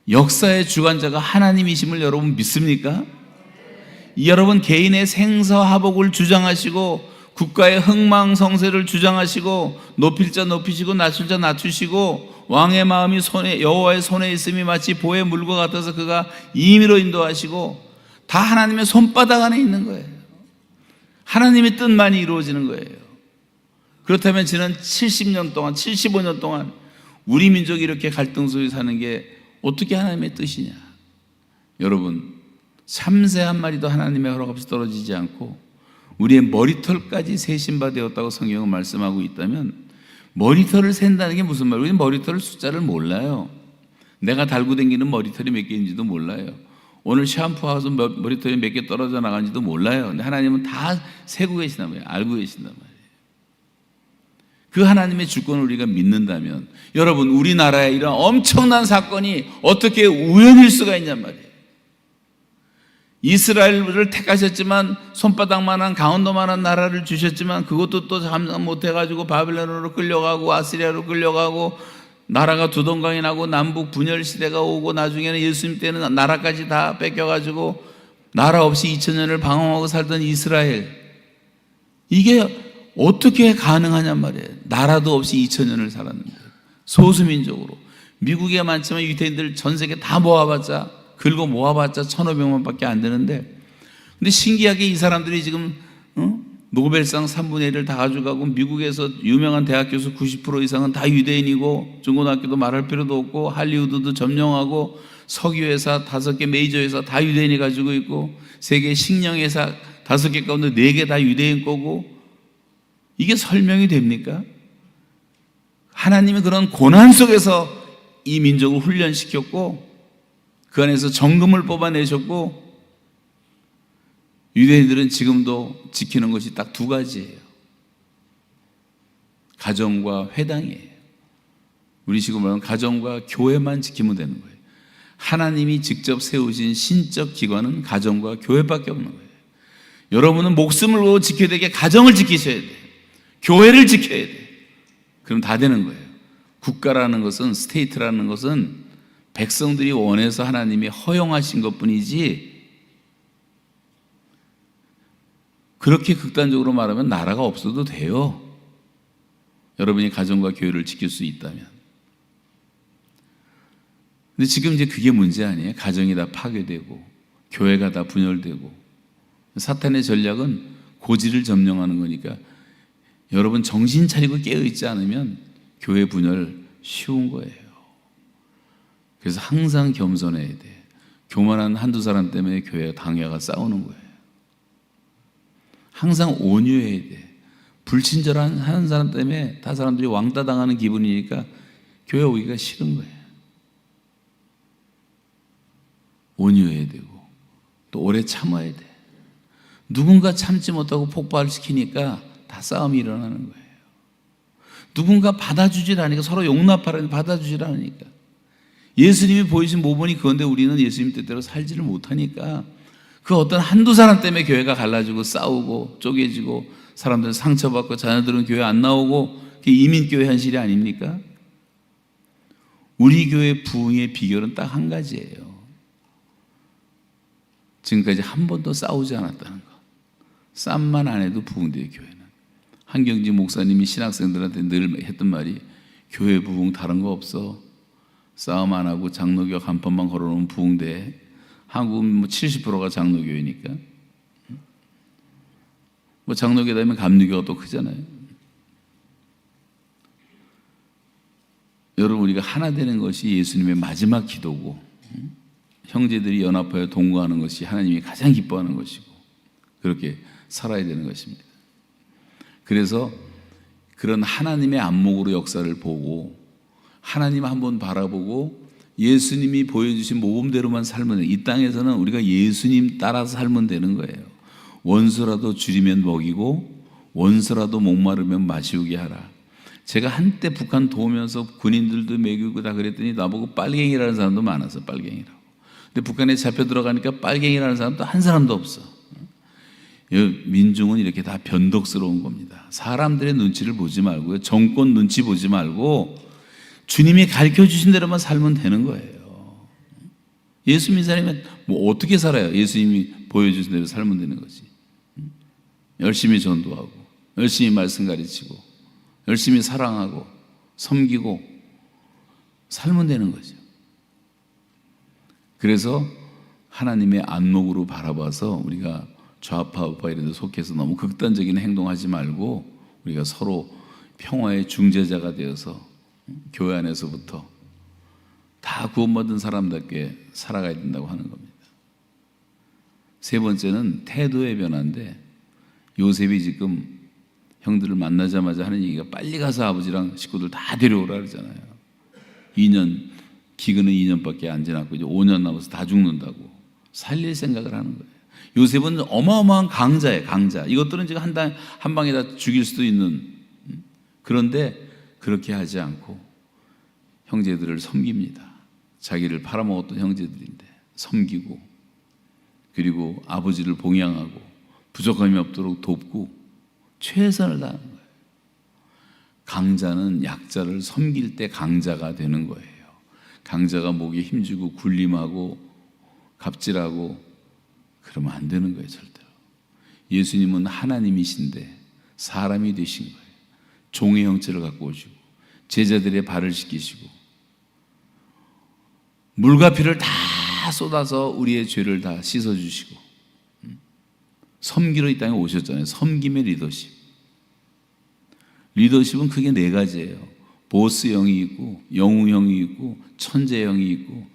역사의 주관자가 하나님이심을 여러분 믿습니까? 여러분 개인의 생사화복을 주장하시고 국가의 흥망성쇠를 주장하시고 높일 자 높이시고 낮출 자 낮추시고 왕의 마음이 여호와의 손에 있음이 마치 보의 물과 같아서 그가 임의로 인도하시고, 다 하나님의 손바닥 안에 있는 거예요. 하나님의 뜻만이 이루어지는 거예요. 그렇다면 지난 70년 동안 75년 동안 우리 민족이 이렇게 갈등 속에 사는 게 어떻게 하나님의 뜻이냐? 여러분, 참새 한 마리도 하나님의 허락 없이 떨어지지 않고 우리의 머리털까지 세신바 되었다고 성경은 말씀하고 있다면, 머리털을 센다는 게 무슨 말이에요? 우리는 머리털 숫자를 몰라요. 내가 달고 다니는 머리털이 몇 개인지도 몰라요. 오늘 샴푸하고서 머리털이 몇 개 떨어져 나간지도 몰라요. 근데 하나님은 다 세고 계신단 말이에요. 알고 계신단 말이에요. 그 하나님의 주권을 우리가 믿는다면, 여러분, 우리나라에 이런 엄청난 사건이 어떻게 우연일 수가 있냔 말이에요. 이스라엘을 택하셨지만, 손바닥만한 강원도만한 나라를 주셨지만 그것도 또 감당 못해가지고 바벨론으로 끌려가고 아시리아로 끌려가고 나라가 두동강이 나고 남북 분열 시대가 오고, 나중에는 예수님 때는 나라까지 다 뺏겨가지고 나라 없이 2000년을 방황하고 살던 이스라엘, 이게 어떻게 가능하냔 말이에요. 나라도 없이 2000년을 살았는데, 소수민족으로. 미국에 많지만 유대인들 전 세계 다 모아봤자, 긁어 모아봤자 1500만 밖에 안 되는데, 근데 신기하게 이 사람들이 지금 노벨상 3분의 1을 다 가져가고, 미국에서 유명한 대학 교수 90% 이상은 다 유대인이고, 중고등학교도 말할 필요도 없고, 할리우드도 점령하고, 석유회사 5개 메이저 회사 다 유대인이 가지고 있고, 세계 식량회사 5개 가운데 4개 다 유대인 거고, 이게 설명이 됩니까? 하나님이 그런 고난 속에서 이 민족을 훈련시켰고, 그 안에서 정금을 뽑아내셨고, 유대인들은 지금도 지키는 것이 딱 두 가지예요. 가정과 회당이에요. 우리 식으로 말하면 가정과 교회만 지키면 되는 거예요. 하나님이 직접 세우신 신적 기관은 가정과 교회밖에 없는 거예요. 여러분은 목숨을 걸고 지켜야 되게 가정을 지키셔야 돼요. 교회를 지켜야 돼요. 그럼 다 되는 거예요. 국가라는 것은, 스테이트라는 것은 백성들이 원해서 하나님이 허용하신 것뿐이지, 그렇게 극단적으로 말하면 나라가 없어도 돼요. 여러분이 가정과 교회를 지킬 수 있다면. 근데 지금 이제 그게 문제 아니에요. 가정이 다 파괴되고 교회가 다 분열되고. 사탄의 전략은 고지를 점령하는 거니까 여러분 정신 차리고 깨어있지 않으면 교회 분열 쉬운 거예요. 그래서 항상 겸손해야 돼. 교만한 한두 사람 때문에 교회가 당회가 싸우는 거예요. 항상 온유해야 돼. 불친절한 한 사람 때문에 다 사람들이 왕따 당하는 기분이니까 교회 오기가 싫은 거예요. 온유해야 되고 또 오래 참아야 돼. 누군가 참지 못하고 폭발시키니까 다 싸움이 일어나는 거예요. 누군가 받아주질 않으니까, 서로 용납하라니 받아주질 않으니까. 예수님이 보이신 모범이 그건데 우리는 예수님 뜻대로 살지를 못하니까 그 어떤 한두 사람 때문에 교회가 갈라지고 싸우고 쪼개지고 사람들은 상처받고 자녀들은 교회 안 나오고, 그게 이민교회 현실이 아닙니까? 우리 교회 부흥의 비결은 딱 한 가지예요. 지금까지 한 번도 싸우지 않았다는 거. 싸움만 안 해도 부흥돼요, 교회는. 한경지 목사님이 신학생들한테 늘 했던 말이, 교회 부흥 다른 거 없어. 싸움 안 하고 장로교 간판만 걸어놓으면 부흥돼. 한국은 뭐 70%가 장로교회니까. 뭐 장로교다 하면 감리교가 또 크잖아요. 여러분, 우리가 하나 되는 것이 예수님의 마지막 기도고, 형제들이 연합하여 동거하는 것이 하나님이 가장 기뻐하는 것이고, 그렇게 살아야 되는 것입니다. 그래서 그런 하나님의 안목으로 역사를 보고 하나님 한번 바라보고 예수님이 보여주신 모범대로만 살면 돼요. 이 땅에서는 우리가 예수님 따라서 살면 되는 거예요. 원수라도 줄이면 먹이고 원수라도 목마르면 마시우게 하라. 제가 한때 북한 도우면서 군인들도 먹이고 다 그랬더니 나보고 빨갱이라는 사람도 많았어. 빨갱이라고. 근데 북한에 잡혀 들어가니까 빨갱이라는 사람도 한 사람도 없어. 민중은 이렇게 다 변덕스러운 겁니다. 사람들의 눈치를 보지 말고요, 정권 눈치 보지 말고 주님이 가르쳐 주신 대로만 살면 되는 거예요. 예수 믿는 사람이 뭐 어떻게 살아요? 예수님이 보여주신 대로 살면 되는 거지. 열심히 전도하고 열심히 말씀 가르치고 열심히 사랑하고 섬기고 살면 되는 거죠. 그래서 하나님의 안목으로 바라봐서 우리가 좌파 우파 이런 데 속해서 너무 극단적인 행동하지 말고 우리가 서로 평화의 중재자가 되어서 교회 안에서부터 다 구원받은 사람답게 살아가야 된다고 하는 겁니다. 세 번째는 태도의 변화인데, 요셉이 지금 형들을 만나자마자 하는 얘기가 빨리 가서 아버지랑 식구들 다 데려오라 그러잖아요. 2년, 기근은 2년밖에 안 지났고 이제 5년 남아서 다 죽는다고 살릴 생각을 하는 거예요. 요셉은 어마어마한 강자예요, 강자. 이것들은 지금 한 방에 다 죽일 수도 있는. 그런데 그렇게 하지 않고 형제들을 섬깁니다. 자기를 팔아먹었던 형제들인데 섬기고, 그리고 아버지를 봉양하고 부족함이 없도록 돕고 최선을 다하는 거예요. 강자는 약자를 섬길 때 강자가 되는 거예요. 강자가 목에 힘주고 군림하고 갑질하고 그러면 안 되는 거예요, 절대로. 예수님은 하나님이신데 사람이 되신 거예요. 종의 형체를 갖고 오시고 제자들의 발을 씻기시고 물과 피를 다 쏟아서 우리의 죄를 다 씻어주시고 섬기러 이 땅에 오셨잖아요. 섬김의 리더십. 리더십은 크게 네 가지예요. 보스형이 있고 영웅형이 있고 천재형이 있고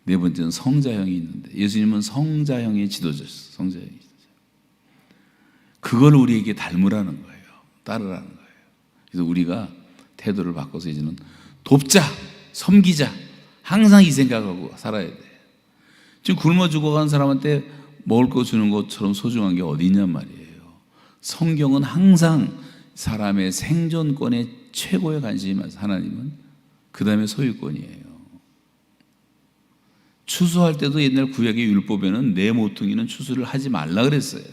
네 번째는 성자형이 있는데, 예수님은 성자형의 지도자셨어요. 성자형의 지도자. 그걸 우리에게 닮으라는 거예요. 따르라는 거예요. 그래서 우리가 태도를 바꿔서 이제는 돕자, 섬기자, 항상 이 생각하고 살아야 돼. 지금 굶어 죽어가는 사람한테 먹을 거 주는 것처럼 소중한 게 어디 있냔 말이에요. 성경은 항상 사람의 생존권에 최고의 관심이 많아요. 하나님은 그 다음에 소유권이에요. 추수할 때도 옛날 구약의 율법에는 내 모퉁이는 추수를 하지 말라 그랬어요.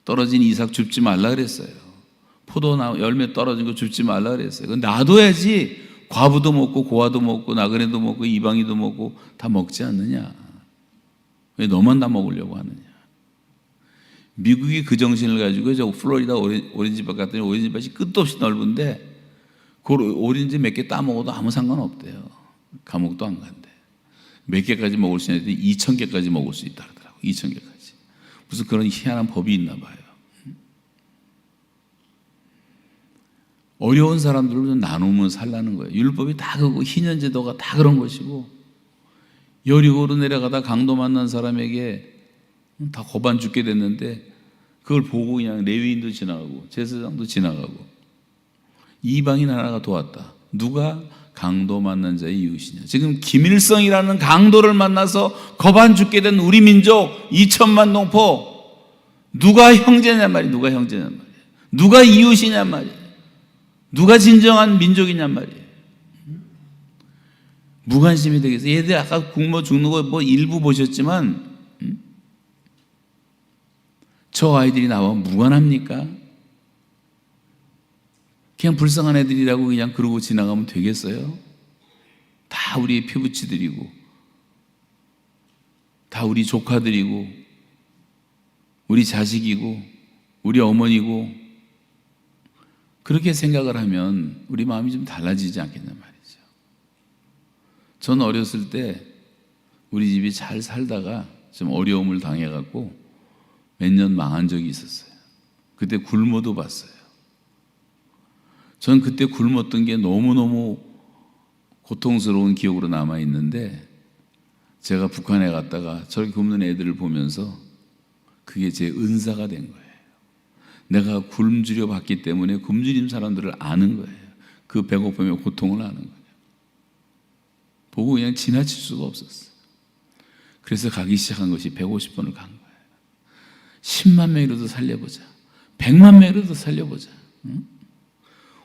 떨어진 이삭 줍지 말라 그랬어요. 포도나무 열매 떨어진 거 줍지 말라 그랬어요. 그건 놔둬야지 과부도 먹고 고아도 먹고 나그네도 먹고 이방이도 먹고 다 먹지 않느냐. 왜 너만 다 먹으려고 하느냐. 미국이 그 정신을 가지고 저 플로리다 오렌지밭 갔더니 오렌지밭이 끝도 없이 넓은데 그 오렌지 몇 개 따먹어도 아무 상관없대요. 감옥도 안 간대. 몇 개까지 먹을 수 있는데 2,000개까지 먹을 수 있다 그러더라고. 2,000개까지. 무슨 그런 희한한 법이 있나 봐요. 어려운 사람들을 나누면 살라는 거예요. 율법이 다 그거, 희년제도가 다 그런 것이고, 여리고로 내려가다 강도 만난 사람에게 다 고반 죽게 됐는데 그걸 보고 그냥 레위인도 지나가고 제사장도 지나가고 이방인 하나가 도왔다. 누가? 강도 만난 자의 이웃이냐. 지금 김일성이라는 강도를 만나서 거반 죽게 된 우리 민족 2천만 동포, 누가 형제냔 말이에요. 누가 형제냔 말이에요. 누가 이웃이냔 말이에요. 누가 진정한 민족이냔 말이에요. 무관심이 되겠어요. 얘들 아까 굶어 죽는 거 뭐 일부 보셨지만 저 아이들이 나와 무관합니까? 그냥 불쌍한 애들이라고 그냥 그러고 지나가면 되겠어요? 다 우리 피부치들이고 다 우리 조카들이고 우리 자식이고 우리 어머니고, 그렇게 생각을 하면 우리 마음이 좀 달라지지 않겠냐 말이죠. 저는 어렸을 때 우리 집이 잘 살다가 좀 어려움을 당해갖고 몇 년 망한 적이 있었어요. 그때 굶어도 봤어요. 전 그때 굶었던 게 너무너무 고통스러운 기억으로 남아있는데, 제가 북한에 갔다가 저렇게 굶는 애들을 보면서 그게 제 은사가 된 거예요. 내가 굶주려 봤기 때문에 굶주린 사람들을 아는 거예요. 그 배고픔의 고통을 아는 거예요. 보고 그냥 지나칠 수가 없었어요. 그래서 가기 시작한 것이 150번을 간 거예요. 10만 명이라도 살려보자. 100만 명이라도 살려보자. 응?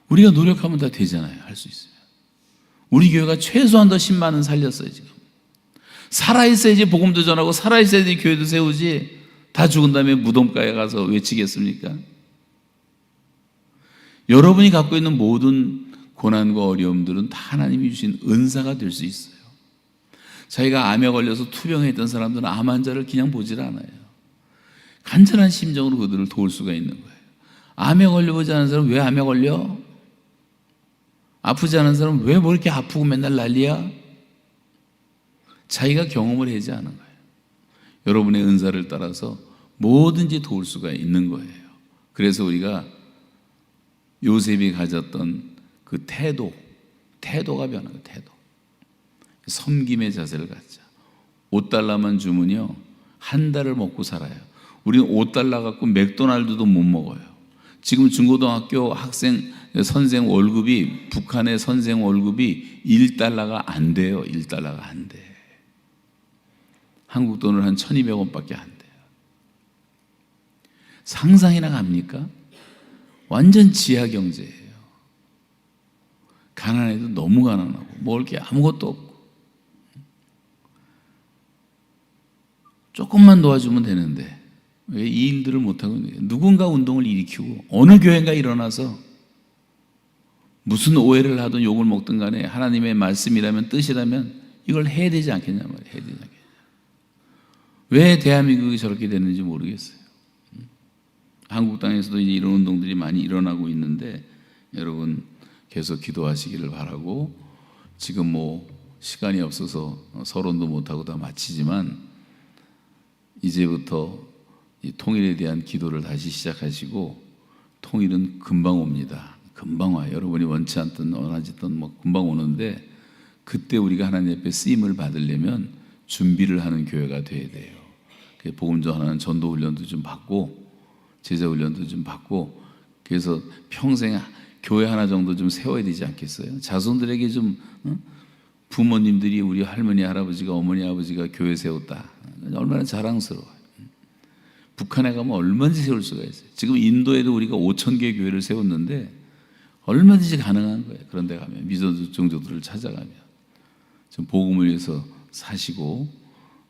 우리가 노력하면 다 되잖아요. 할 수 있으면. 우리 교회가 최소한 더 10만은 살렸어요. 지금 살아있어야지 복음도 전하고 살아있어야지 교회도 세우지, 다 죽은 다음에 무덤가에 가서 외치겠습니까? 여러분이 갖고 있는 모든 고난과 어려움들은 다 하나님이 주신 은사가 될 수 있어요. 자기가 암에 걸려서 투병했던 사람들은 암 환자를 그냥 보질 않아요. 간절한 심정으로 그들을 도울 수가 있는 거예요. 암에 걸려보지 않은 사람은 왜 암에 걸려? 아프지 않은 사람은 왜 뭐 이렇게 아프고 맨날 난리야? 자기가 경험을 하지 않은 거예요. 여러분의 은사를 따라서 뭐든지 도울 수가 있는 거예요. 그래서 우리가 요셉이 가졌던 그 태도가 변한 거예요. 태도. 섬김의 자세를 갖자. 5달러만 주면요, 한 달을 먹고 살아요. 우리는 5달러 갖고 맥도날드도 못 먹어요. 지금 중고등학교 선생 월급이, 북한의 선생 월급이 1달러가 안 돼요. 1달러가 안 돼. 한국 돈으로 한 1,200원밖에 안 돼요. 상상이나 갑니까? 완전 지하 경제예요. 가난해도 너무 가난하고 먹을 게 아무것도 없고, 조금만 도와주면 되는데 왜 이 일들을 못하고 있는 거예요? 누군가 운동을 일으키고 어느 교회가 일어나서 무슨 오해를 하든 욕을 먹든 간에 하나님의 말씀이라면, 뜻이라면 이걸 해야 되지 않겠냐 말이에요. 해야 되지 않겠냐. 왜 대한민국이 저렇게 됐는지 모르겠어요. 한국 땅에서도 이제 이런 운동들이 많이 일어나고 있는데, 여러분 계속 기도하시기를 바라고, 지금 뭐 시간이 없어서 서론도 못하고 다 마치지만 이제부터 이 통일에 대한 기도를 다시 시작하시고, 통일은 금방 옵니다. 금방 와요. 여러분이 원치 않든 원하지든 뭐 금방 오는데, 그때 우리가 하나님 앞에 쓰임을 받으려면 준비를 하는 교회가 돼야 돼요. 복음 전하는 전도 훈련도 좀 받고 제자 훈련도 좀 받고, 그래서 평생 교회 하나 정도 좀 세워야 되지 않겠어요? 자손들에게 좀 부모님들이 우리 할머니, 할아버지가, 어머니, 아버지가 교회 세웠다. 얼마나 자랑스러워요. 북한에 가면 얼마든지 세울 수가 있어요. 지금 인도에도 우리가 5,000개 교회를 세웠는데 얼마든지 가능한 거예요. 그런 데 가면, 미전종교들을 찾아가면. 좀 복음을 위해서 사시고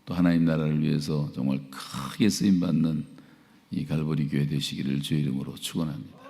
또 하나님 나라를 위해서 정말 크게 쓰임받는 이 갈보리 교회 되시기를 주의 이름으로 축원합니다.